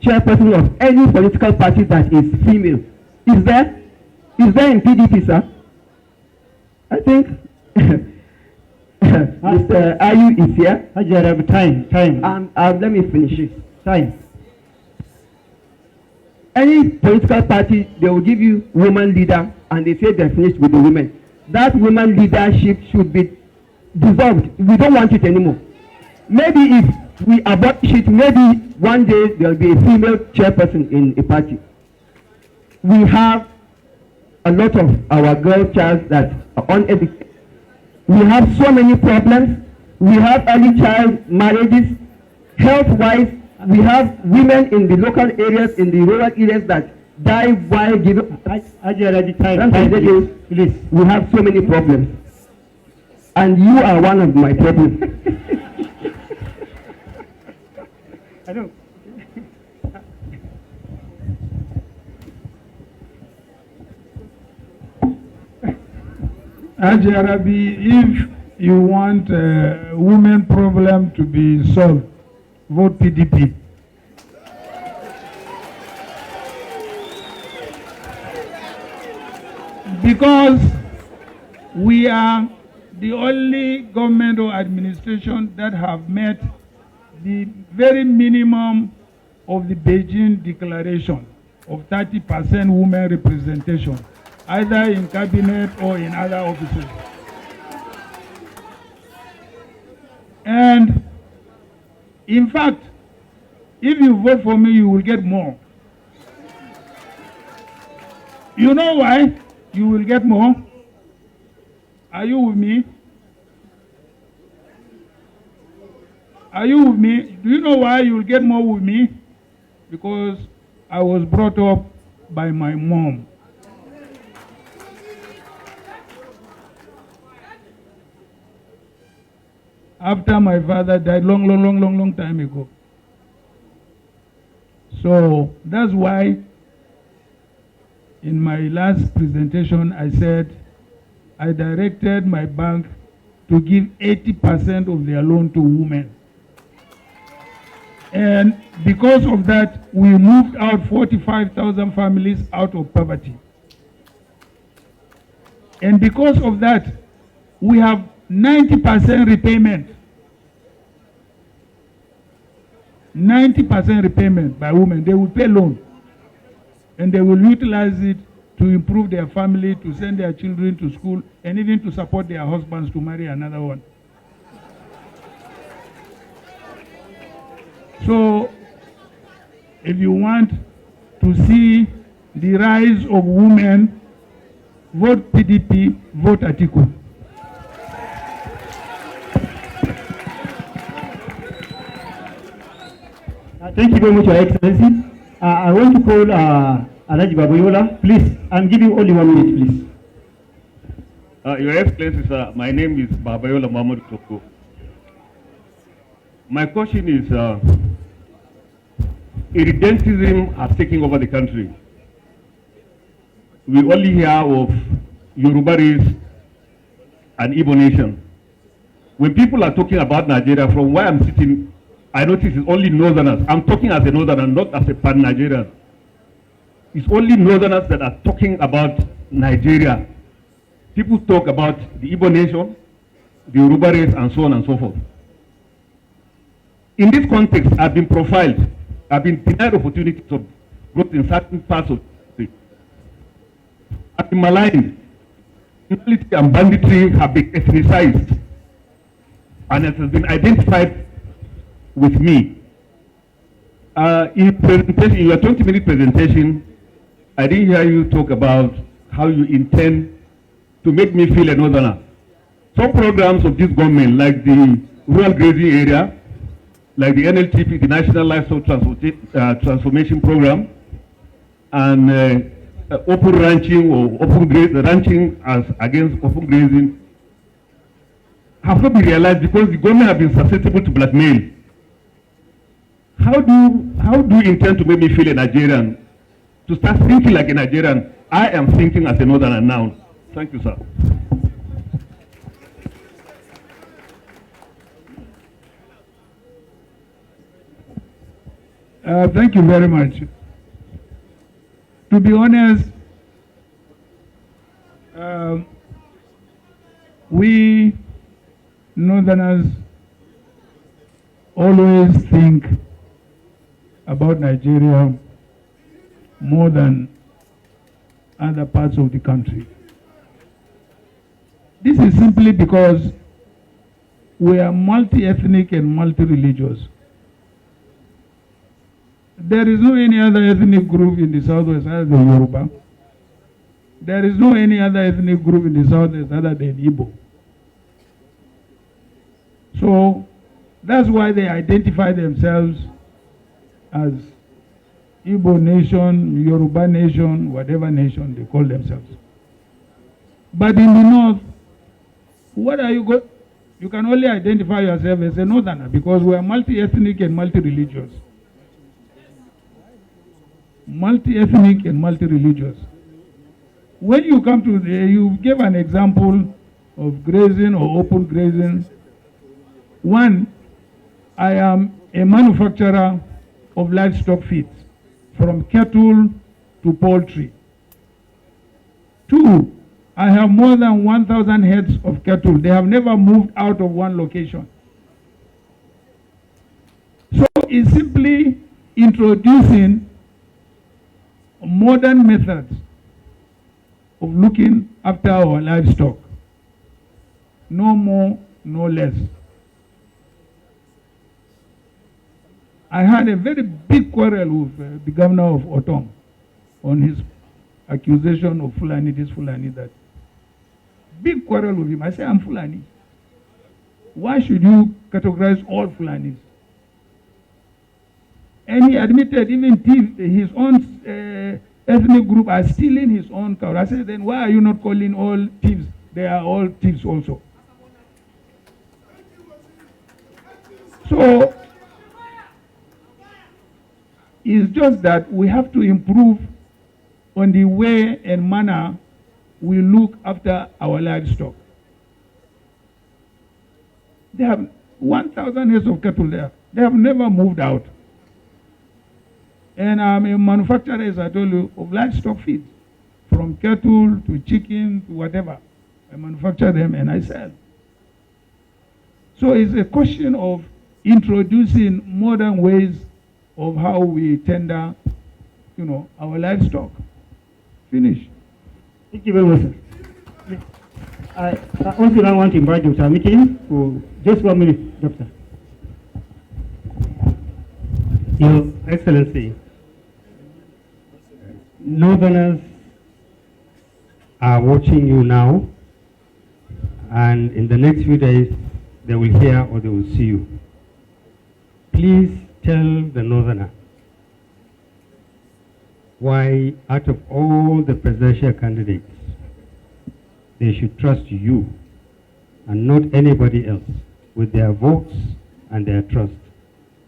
chairperson of any political party that is female. Is there? Is there in PDP, sir? I think Mr. Ayu is here. Time. Let me finish it. Time. Any political party, they will give you woman leader, and they say they're finished with the women. That woman leadership should be dissolved. We don't want it anymore. Maybe if we abolish it, maybe one day there will be a female chairperson in a party. We have a lot of our girl child that are uneducated. We have so many problems. We have early child marriages. Health-wise, we have women in the local areas, in the rural areas that die while giving. Please. We have so many problems. And you are one of my problems. I know. Ajarabi, if you want women problem to be solved, vote PDP. Because we are the only government or administration that have met the very minimum of the Beijing Declaration of 30% women representation, either in cabinet or in other offices. And in fact, if you vote for me, you will get more. You know why you will get more? Are you with me? Are you with me? Do you know why you will get more with me? Because I was brought up by my mom. After my father died long time ago. So that's why in my last presentation I said I directed my bank to give 80% of their loan to women. And because of that, we moved out 45,000 families out of poverty. And because of that, we have 90% repayment. 90% repayment by women. They will pay loan. And they will utilize it to improve their family, to send their children to school, and even to support their husbands to marry another one. So, if you want to see the rise of women, vote PDP, vote Atiku. Thank you very much, Your Excellency. I want to call Alhaji Babayola. Please, I'm giving only 1 minute, please. Your Excellency, my name is Babayola Mahmoud Toko. My question is, irredentism has taken over the country. We only hear of Yoruba race and Igbo nation. When people are talking about Nigeria, from where I'm sitting, I notice it's only Northerners. I'm talking as a Northerner, not as a pan-Nigerian. It's only Northerners that are talking about Nigeria. People talk about the Igbo nation, the Yoruba race, and so on and so forth. In this context, I've been profiled. I've been denied opportunities of growth in certain parts of the country. I've been maligned. Criminality and banditry have been ethnicized. And it has been identified with me. In your 20-minute presentation, I didn't hear you talk about how you intend to make me feel a Northerner. some programs of this government, like the rural grazing area, like the NLTP, the National Livestock Transformation Program, and open ranching or ranching as against open grazing, have not been realized because the government have been susceptible to blackmail. How do you intend to make me feel a Nigerian? To start thinking like a Nigerian? I am thinking as a northerner now. Thank you, sir. Thank you very much. To be honest, we northerners always think about Nigeria more than other parts of the country. This is simply because we are multi-ethnic and multi-religious. There is no any other ethnic group in the southwest other than Yoruba. There is no any other ethnic group in the southwest other than Igbo. So that's why they identify themselves as Igbo nation, Yoruba nation, whatever nation they call themselves. But in the north, what are you go? You can only identify yourself as a northerner because we are multi-ethnic and multi-religious. Multi-ethnic and multi-religious. When you come to you gave an example of grazing or open grazing. One, I am a manufacturer of livestock feeds, from cattle to poultry. Two, I have more than 1,000 heads of cattle. They have never moved out of one location. So it's simply introducing modern methods of looking after our livestock. No more, no less. I had a very big quarrel with the governor of Otom on his accusation of Fulani, this Fulani, that. Big quarrel with him. I said, I'm Fulani. Why should you categorize all Fulanis? And he admitted even his own ethnic group are stealing his own cow. I said, then why are you not calling all thieves? They are all thieves also. So, it's just that we have to improve on the way and manner we look after our livestock. They have 1,000 heads of cattle there. They have never moved out. And I'm a manufacturer, as I told you, of livestock feed. From cattle to chicken to whatever. I manufacture them and I sell. So it's a question of introducing modern ways of how we tender, our livestock. Finish. Thank you very much, sir. I also now want to invite Dr. Meeting for just 1 minute, Doctor. Your Excellency, Northerners are watching you now, and in the next few days, they will hear or they will see you. Please tell the Northerner why, out of all the presidential candidates, they should trust you and not anybody else with their votes and their trust,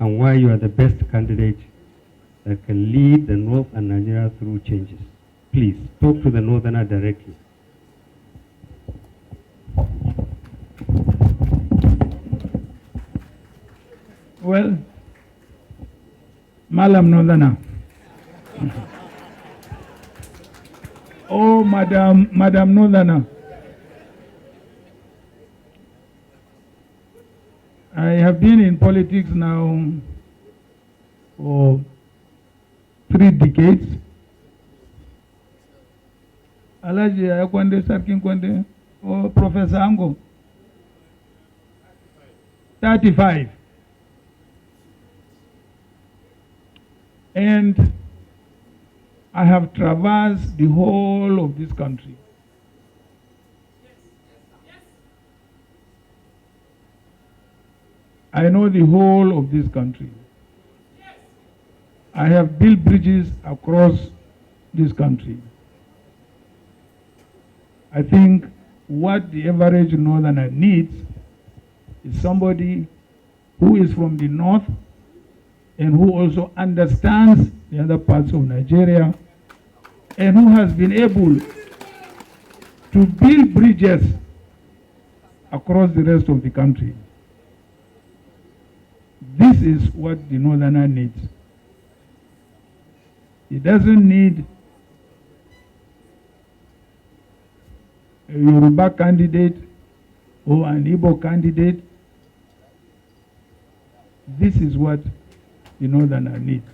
and why you are the best candidate that can lead the North and Nigeria through changes. Please, talk to the Northerner directly. Well, Malam Northerner. Oh, Madam Northerner. I have been in politics now for 3 decades. Alaji Ayakwande, Sarkin Kwande, or Professor Ango. 35. And I have traversed the whole of this country. I know the whole of this country. I have built bridges across this country. I think what the average northerner needs is somebody who is from the north and who also understands the other parts of Nigeria and who has been able to build bridges across the rest of the country. This is what the northerner needs. He doesn't need a Yoruba candidate or an Igbo candidate. This is what the northerner needs.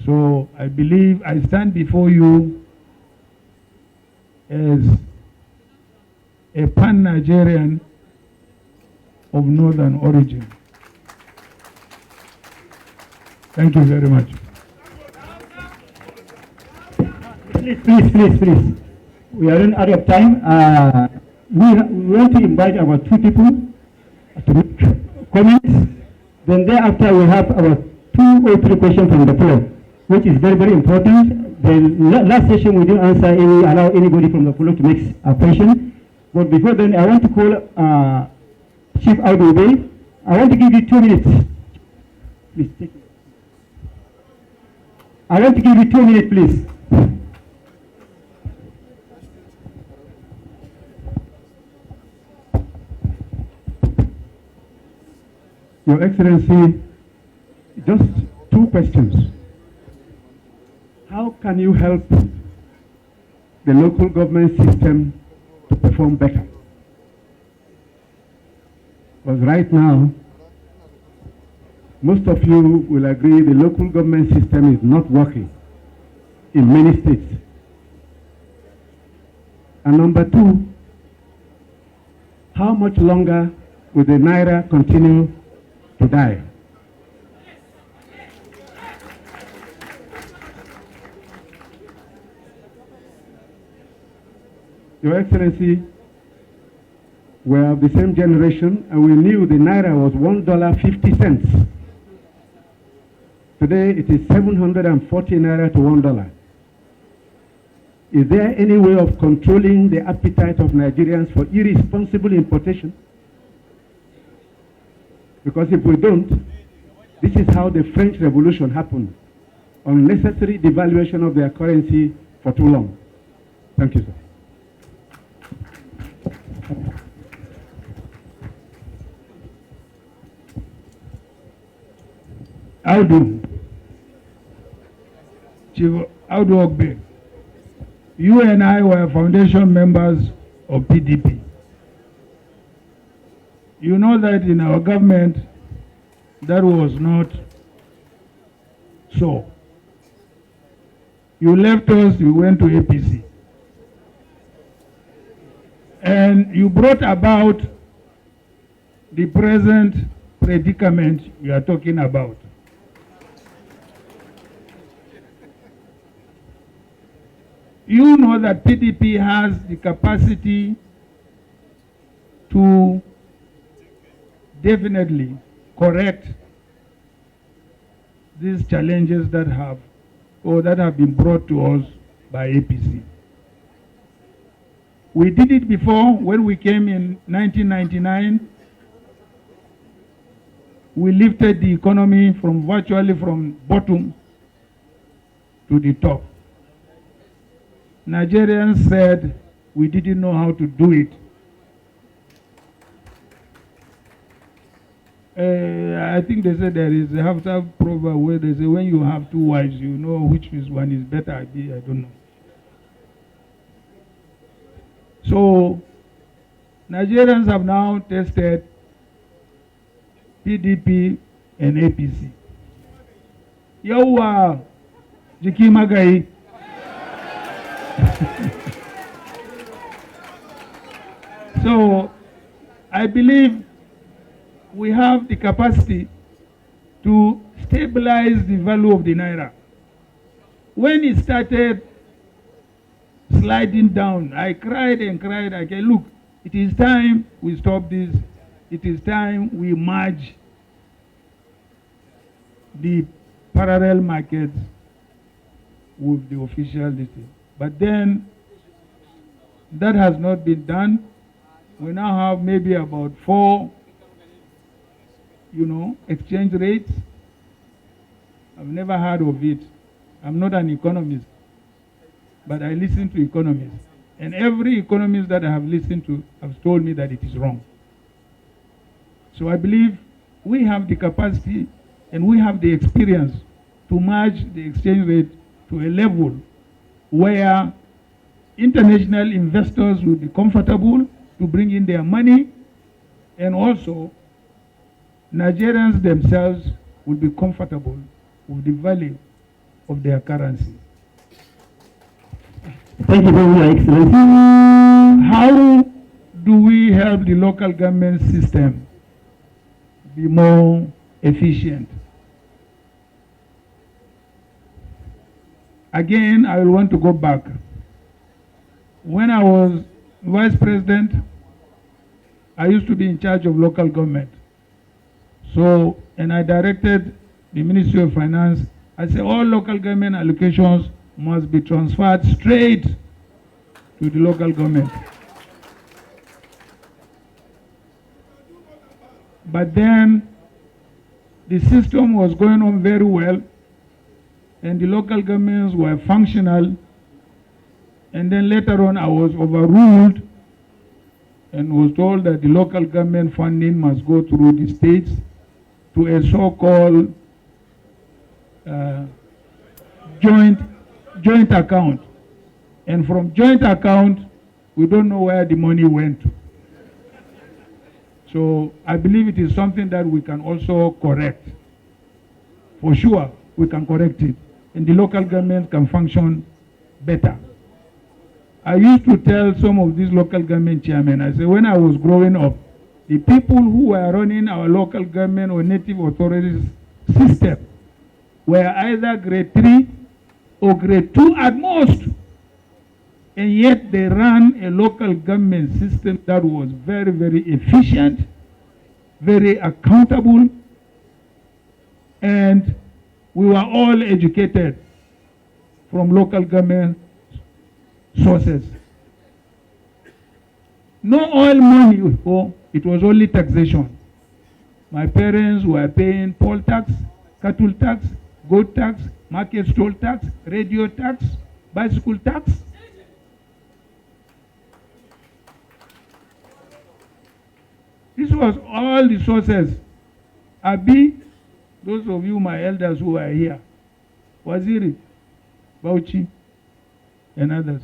So I believe I stand before you as a pan-Nigerian of northern origin. Thank you very much. Please. We are running out of time. We want to invite our two people to make comments. Then thereafter we have our 2 or 3 questions from the floor, which is very, very important. The last session we didn't allow anybody from the floor to make a question. But before then, I want to call Chief Abubakar'S. I want to give you 2 minutes. Please take it. I want to give you 2 minutes, please. Your Excellency, just 2 questions. How can you help the local government system to perform better? Because right now, most of you will agree the local government system is not working in many states. And number 2, how much longer will the Naira continue to die? Your Excellency, we are of the same generation and we knew the Naira was $1.50. Today it is 740 Naira to $1. Is there any way of controlling the appetite of Nigerians for irresponsible importation? Because if we don't, this is how the French Revolution happened. Unnecessary devaluation of their currency for too long. Thank you, sir. Chief Ogbe, you and I were foundation members of PDP. You know that in our government, that was not so. You left us, you went to APC. And you brought about the present predicament you are talking about. You know that PDP has the capacity to definitely correct these challenges that have been brought to us by APC. We did it before when we came in 1999. We lifted the economy virtually from bottom to the top. Nigerians said we didn't know how to do it. I think they said there is a Hausa proverb where they say when you have 2 wives, you know which one is better. I don't know. So Nigerians have now tested PDP and APC. Yawa Jiki Magai. So I believe we have the capacity to stabilize the value of the Naira. When it started sliding down, I cried and cried. I said, look, it is time we stop this it is time we merge the parallel markets with the official listing. But then that has not been done. We now have maybe about 4, exchange rates. I've never heard of it. I'm not an economist, but I listen to economists. And every economist that I have listened to has told me that it is wrong. So I believe we have the capacity and we have the experience to merge the exchange rate to a level where international investors will be comfortable to bring in their money, and also Nigerians themselves will be comfortable with the value of their currency. Thank you very much, Your Excellency. How do we help the local government system be more efficient? Again, I will want to go back. When I was vice president, I used to be in charge of local government. So, and I directed the Ministry of Finance. I said all local government allocations must be transferred straight to the local government. But then the system was going on very well, and the local governments were functional. And then later on I was overruled and was told that the local government funding must go through the states to a so-called joint account. And from joint account, we don't know where the money went to. So I believe it is something that we can also correct. For sure, we can correct it. And the local government can function better. I used to tell some of these local government chairmen, I said, when I was growing up, the people who were running our local government or native authorities system were either grade 3 or grade 2 at most. And yet they ran a local government system that was very, very efficient, very accountable, and we were all educated from local government sources. No oil money, it was only taxation. My parents were paying poll tax, cattle tax, goat tax, market stall tax, radio tax, bicycle tax. This was all the sources. Abi, those of you, my elders who are here, Waziri, Bauchi, and others.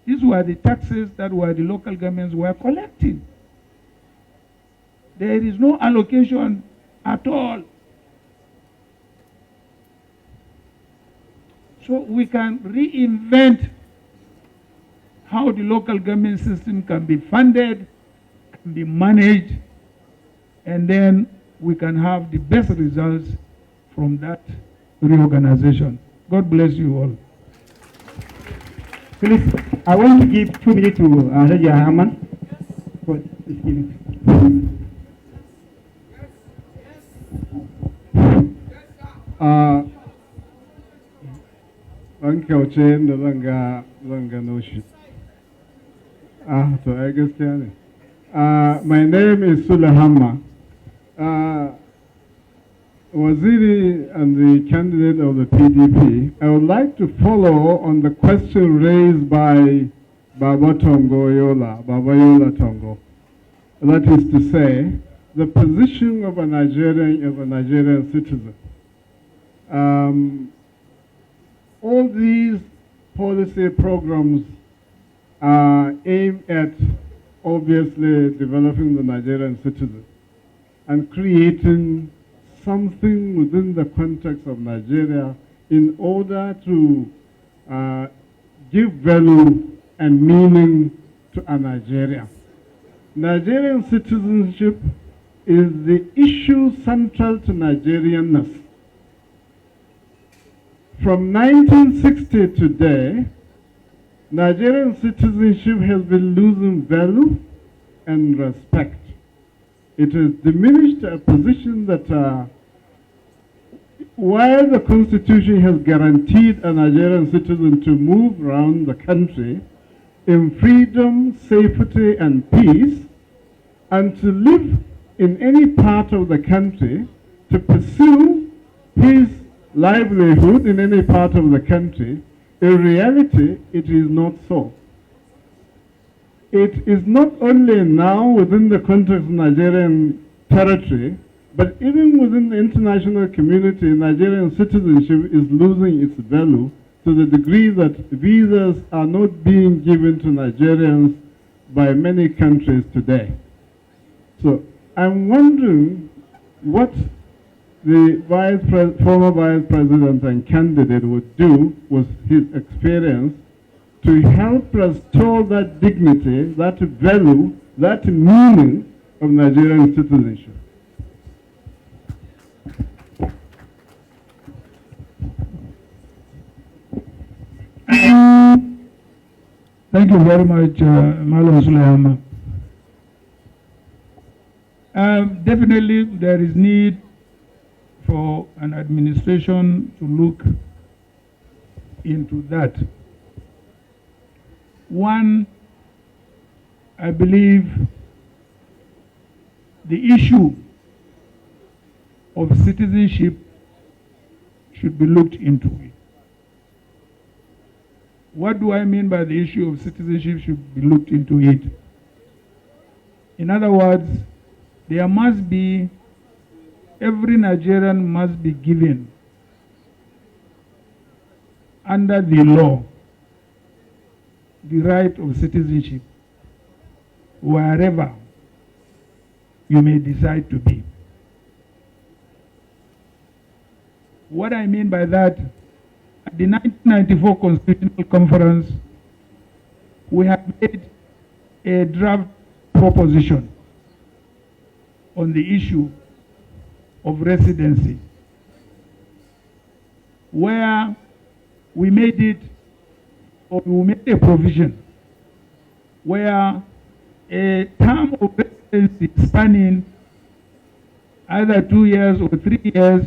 These were the taxes that the local governments were collecting. There is no allocation at all. So we can reinvent how the local government system can be funded, can be managed, and then we can have the best results from that reorganization. God bless you all. Please, I want to give 2 minutes to Raja Haman for this giving. An kyauce da zan gano shi. To ai gaskiya ne. My name is Sulahama. Waziri and the candidate of the PDP, I would like to follow on the question raised by Baba Yola Tongo. That is to say, the position of a Nigerian as a Nigerian citizen. All these policy programs are aimed at obviously developing the Nigerian citizen and creating something within the context of Nigeria in order to give value and meaning to a Nigeria. Nigerian citizenship is the issue central to Nigerianness. From 1960 to today, Nigerian citizenship has been losing value and respect. it has diminished a position that while the Constitution has guaranteed a Nigerian citizen to move around the country in freedom, safety, and peace, and to live in any part of the country, to pursue his livelihood in any part of the country, in reality, it is not so. It is not only now within the context of Nigerian territory, but even within the international community, Nigerian citizenship is losing its value to the degree that visas are not being given to Nigerians by many countries today. So I'm wondering what the former vice president and candidate would do with his experience to help restore that dignity, that value, that meaning of Nigerian citizenship. Thank you very much, Malam Sulaiman. Definitely there is need for an administration to look into that. One, I believe the issue of citizenship should be looked into it. What do I mean by the issue of citizenship should be looked into it? In other words, there must be, every Nigerian must be given under the law the right of citizenship wherever you may decide to be. What I mean by that, at the 1994 Constitutional Conference, we have made a draft proposition on the issue of residency, where we made it, or we made a provision where a term of residency spanning either 2 years or 3 years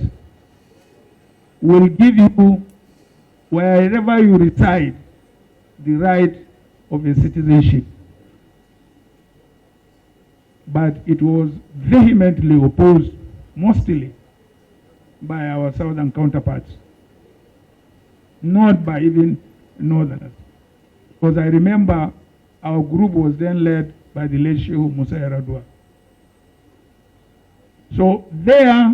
will give you, wherever you reside, the right of a citizenship. But it was vehemently opposed, mostly by our southern counterparts, not by even northerners. Because I remember our group was then led by the late Sheikh Musa Yaradua. So there,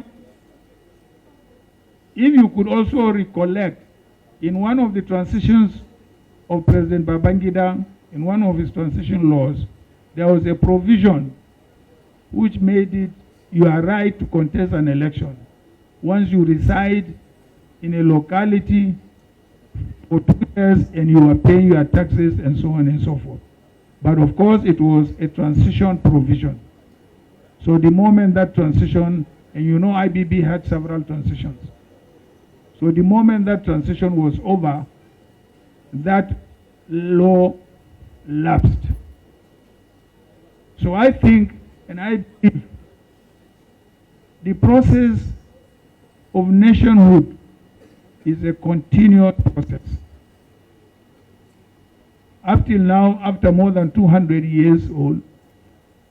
if you could also recollect, in one of the transitions of President Babangida, in one of his transition laws, there was a provision which made it your right to contest an election once you reside in a locality for 2 years and you are paying your taxes and so on and so forth. But of course, it was a transition provision. So the moment that transition, and you know IBB had several transitions. So the moment that transition was over, that law lapsed. So I think, and I believe, the process of nationhood is a continuous process. Up till now, after more than 200 years old,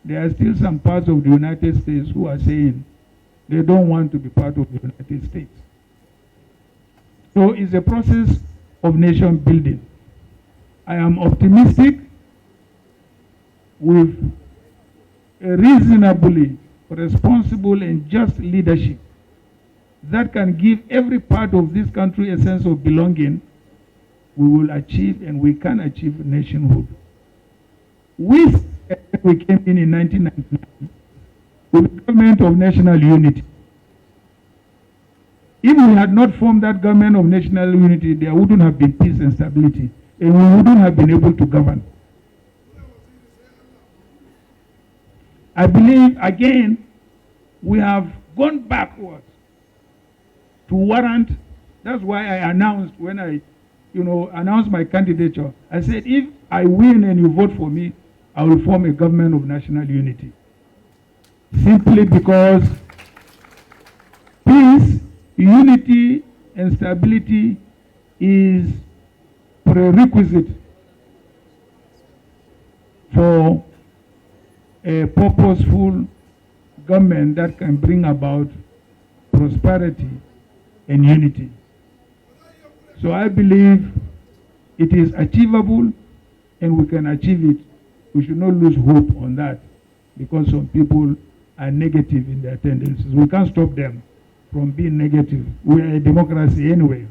there are still some parts of the United States who are saying they don't want to be part of the United States. So it's a process of nation building. I am optimistic with a reasonably responsible and just leadership that can give every part of this country a sense of belonging. We will achieve, and we can achieve, nationhood. We came in 1999 with the government of national unity. If we had not formed that government of national unity, there wouldn't have been peace and stability, and we wouldn't have been able to govern. I believe, again, we have gone backwards to warrant. That's why I announced, when I announced my candidature, I said, if I win and you vote for me, I will form a government of national unity. simply because peace, unity, and stability is prerequisite for a purposeful government that can bring about prosperity and unity. So I believe it is achievable and we can achieve it. We should not lose hope on that because some people are negative in their tendencies. We can't stop them from being negative. We are a democracy anyway.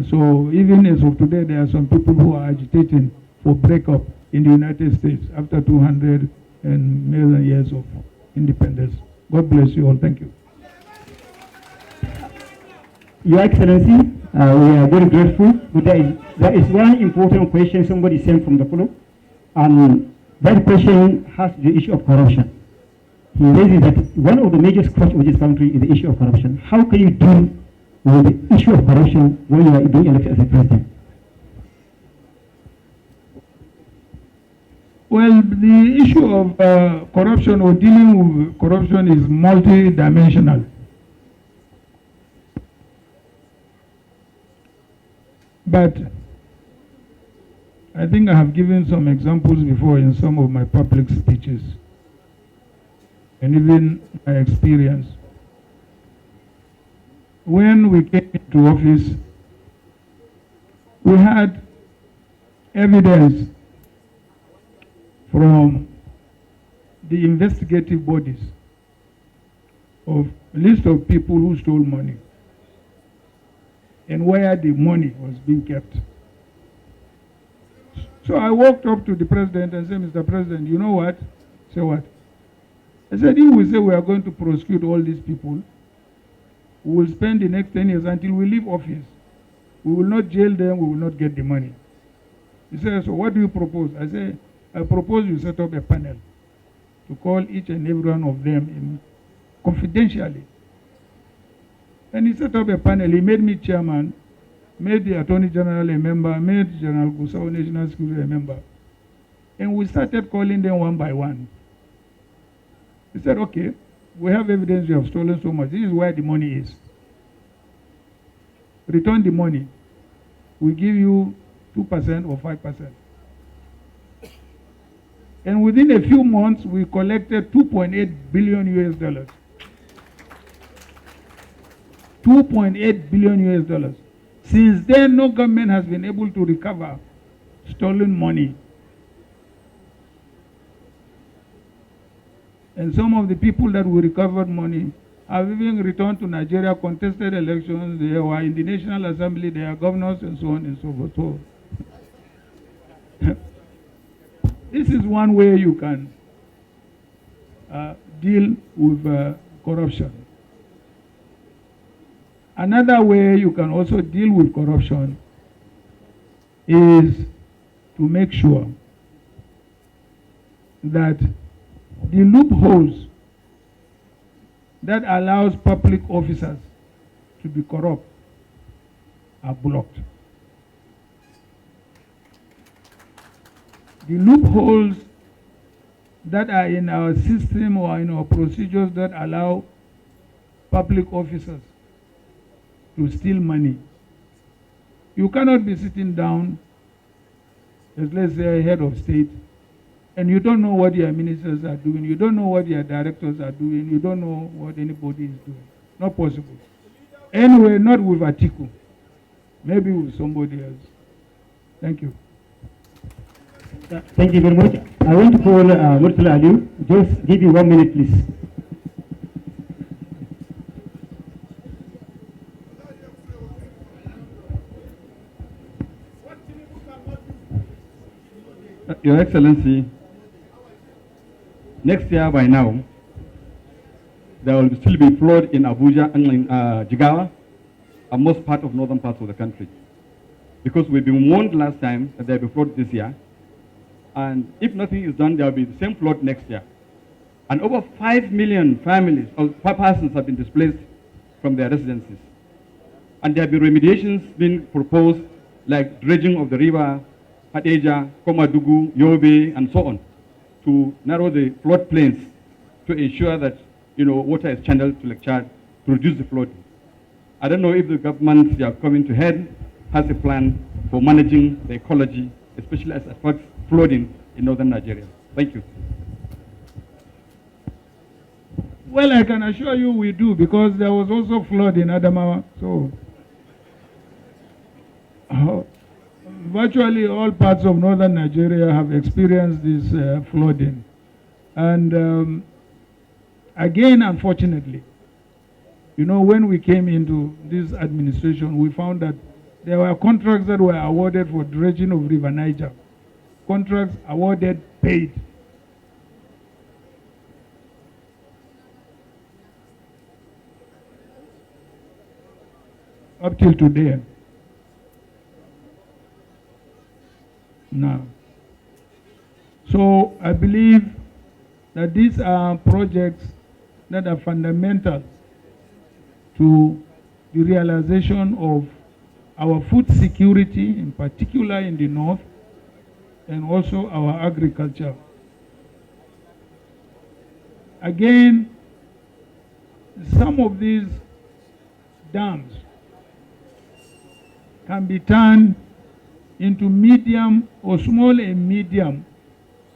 So even as of today, there are some people who are agitating for breakup in the United States after 200 and million years of independence. God bless you all. Thank you. Your Excellency, we are very grateful. But there is one important question somebody sent from the floor. And that question has the issue of corruption. He raises that one of the major scourge of this country is the issue of corruption. How can you deal with the issue of corruption when you are being elected as a president? Well, the issue of corruption or dealing with corruption is multi-dimensional. But I think I have given some examples before in some of my public speeches and even my experience. When we came into office, we had evidence from the investigative bodies of a list of people who stole money and where the money was being kept. So I walked up to the president and said, Mr. President, you know what? Say what? I said, if we say we are going to prosecute all these people, we will spend the next 10 years until we leave office. We will not jail them, we will not get the money. He said, so what do you propose? I said, I propose you set up a panel to call each and every one of them confidentially. And he set up a panel. He made me chairman, made the Attorney General a member, made General Gusau National Security a member. And we started calling them one by one. He said, okay, we have evidence you have stolen so much. This is where the money is. Return the money. We give you 2% or 5%. And within a few months, we collected 2.8 billion US dollars. 2.8 billion US dollars. Since then, no government has been able to recover stolen money. And some of the people that we recovered money have even returned to Nigeria, contested elections, they were in the National Assembly, they are governors and so on and so forth. So this is one way you can deal with corruption. Another way you can also deal with corruption is to make sure that the loopholes that allows public officers to be corrupt are blocked. The loopholes that are in our system or in our procedures that allow public officers to steal money. You cannot be sitting down as, let's say, a head of state, and you don't know what your ministers are doing, you don't know what your directors are doing, you don't know what anybody is doing. Not possible. Anyway, not with Atiku. Maybe with somebody else. Thank you. Thank you very much. I want to call Murtala Aliu. Just give you 1 minute, please. Your Excellency, next year by now, there will still be flood in Abuja and in Jigawa and most part of northern parts of the country. Because we've been warned last time that there will be flood this year. And if nothing is done, there will be the same flood next year. And over 5 million families or persons have been displaced from their residences. And there have been remediations being proposed, like dredging of the river, Hadeja, Komadugu, Yobe, and so on, to narrow the flood plains to to ensure that, water is channeled to Lake Chad to reduce the flooding. I don't know if the government you are coming to head has a plan for managing the ecology, especially as it affects flooding in northern Nigeria. Thank you. Well, I can assure you we do, because there was also flood in Adamawa. So virtually all parts of northern Nigeria have experienced this flooding. And again, unfortunately, when we came into this administration, we found that there were contracts that were awarded for dredging of River Niger. Contracts awarded, paid. Up till today. Now. So I believe that these are projects that are fundamental to the realization of our food security, in particular in the north, and also our agriculture. Again, some of these dams can be turned into medium or small and medium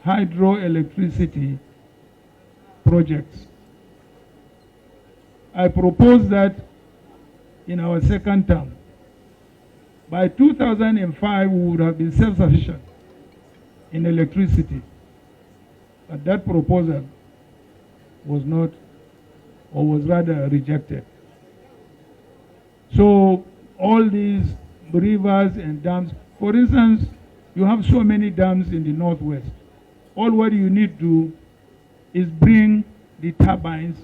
hydroelectricity projects. I propose that in our second term, by 2005, we would have been self-sufficient in electricity. But that proposal was not, or was rather rejected. So all these rivers and dams, for instance, you have so many dams in the northwest. All what you need to do is bring the turbines,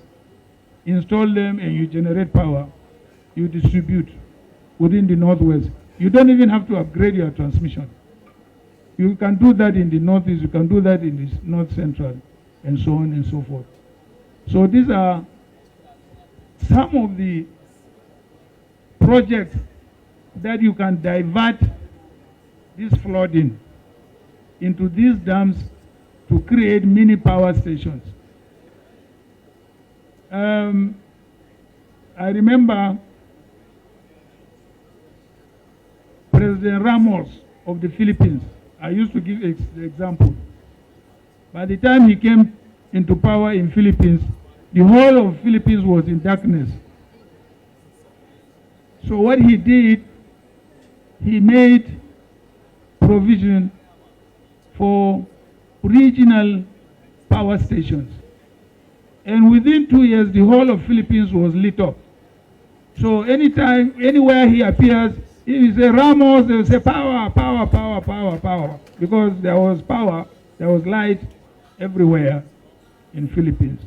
install them, and you generate power. You distribute within the northwest. You don't even have to upgrade your transmission. You can do that in the northeast, you can do that in the north central, and so on and so forth. So these are some of the projects that you can divert this flooding into these dams to create mini power stations. I remember President Ramos of the Philippines. I used to give the example. By the time he came into power in Philippines, the whole of Philippines was in darkness. So what he did, he made provision for regional power stations. And within 2 years, the whole of Philippines was lit up. So anytime, anywhere he appears, if you say Ramos, they will say power, power, power, power, power. Because there was power, there was light everywhere in Philippines.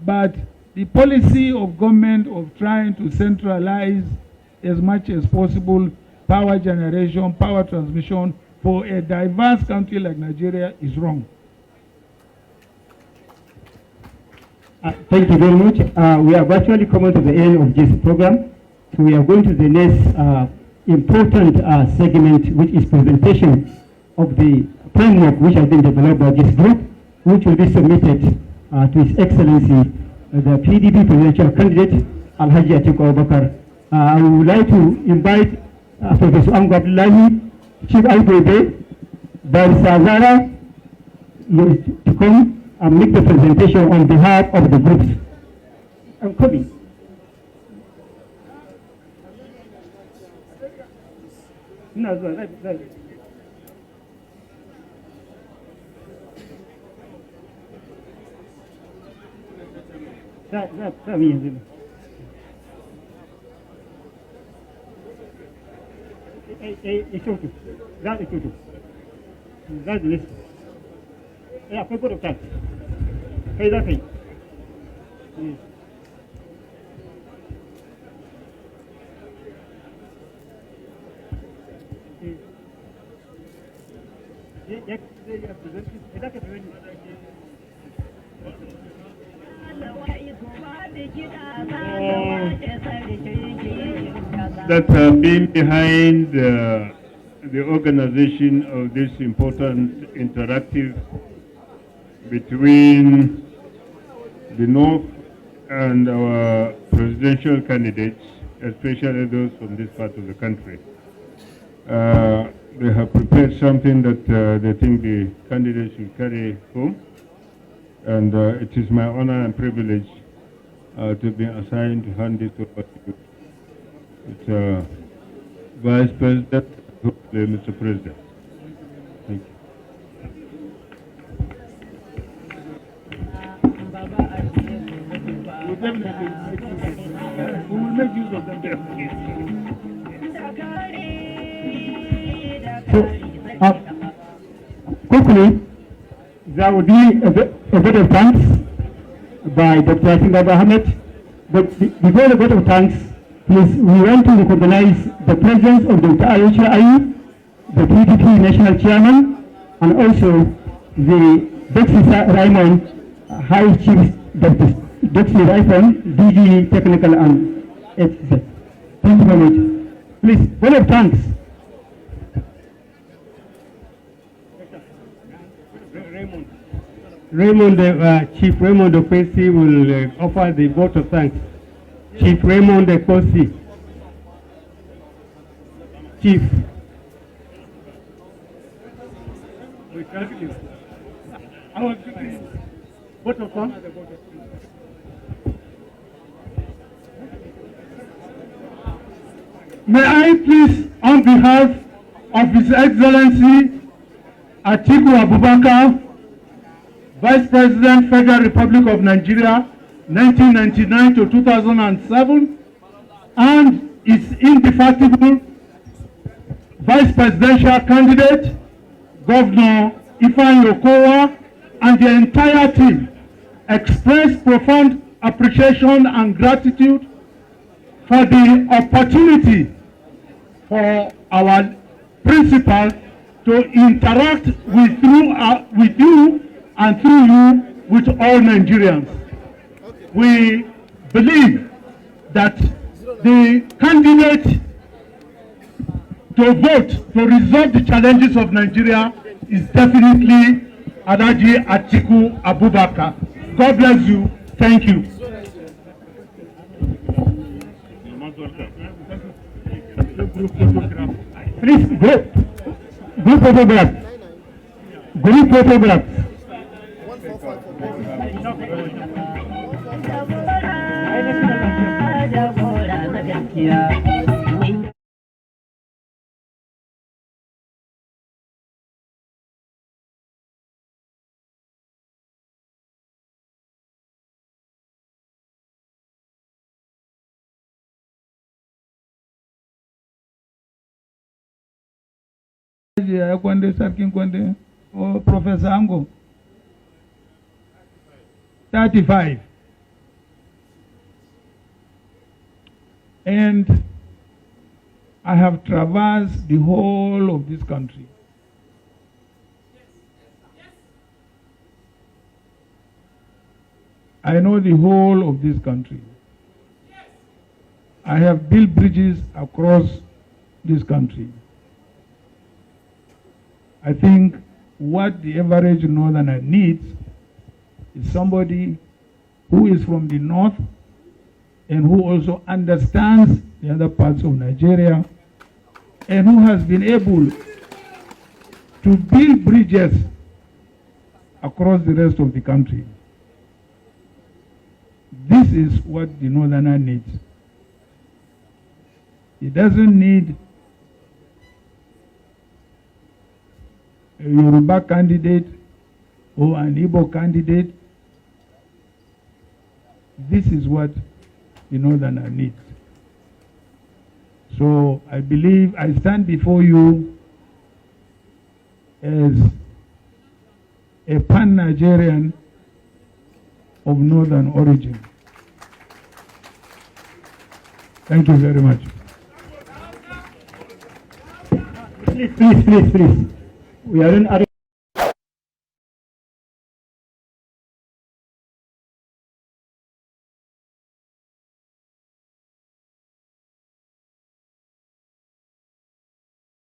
But the policy of government of trying to centralize as much as possible power generation, power transmission for a diverse country like Nigeria is wrong. Thank you very much. We are virtually coming to the end of this program. So we are going to the next important segment, which is presentation of the framework which has been developed by this group, which will be submitted to His Excellency, the PDP presidential candidate, Alhaji Atiku Abubakar. I would like to invite Professor Ango Abdullahi, Chief Albrebe, Barisa Zara, to come and make the presentation on behalf of the groups. I'm coming. No, right. That means. It's okay. That is okay. That's the list. Yeah, people of that. Hey, that's it. Yes. That have been behind the organization of this important interactive between the North and our presidential candidates, especially those from this part of the country. They have prepared something that they think the candidates should carry home, and it is my honor and privilege to be assigned to hand it over to you. It's Vice President, Mr. President. Thank you. We will make use of them there. So, quickly, there will be a vote of thanks by Dr. Atiku Abubakar'S. But before the vote of thanks, please, we want to recognize the presence of Dr. Arewa, the PDP national chairman, and also the Dr. Raymond, High Chief Dr. Raymond, DG Technical and etc. Thank you very much. Please, vote of thanks. Chief Raymond Okwesi will offer the vote of thanks. Chief Raymond Okwesi. Chief. Vote of thanks. May I please, on behalf of His Excellency Atiku Abubakar, Vice President, Federal Republic of Nigeria, 1999 to 2007, and its indefatigable Vice Presidential candidate, Governor Ifeanyi Okowa, and the entire team, express profound appreciation and gratitude for the opportunity for our principal to interact with you and through you with all Nigerians. We believe that the candidate to vote to resolve the challenges of Nigeria is definitely Alhaji Atiku Abubakar. God bless you. Thank you. Please, group photograph. Group photograph. Kwande Sarkin Kwande or Professor Ango. 35. And I have traversed the whole of this country. I know the whole of this country. I have built bridges across this country. I think what the average northerner needs is somebody who is from the north and who also understands the other parts of Nigeria and who has been able to build bridges across the rest of the country. This is what the northerner needs. He doesn't need a Yoruba candidate or an Igbo candidate. This is what the northerner needs. So I believe I stand before you as a pan-Nigerian of northern origin. Thank you very much. Please. We are in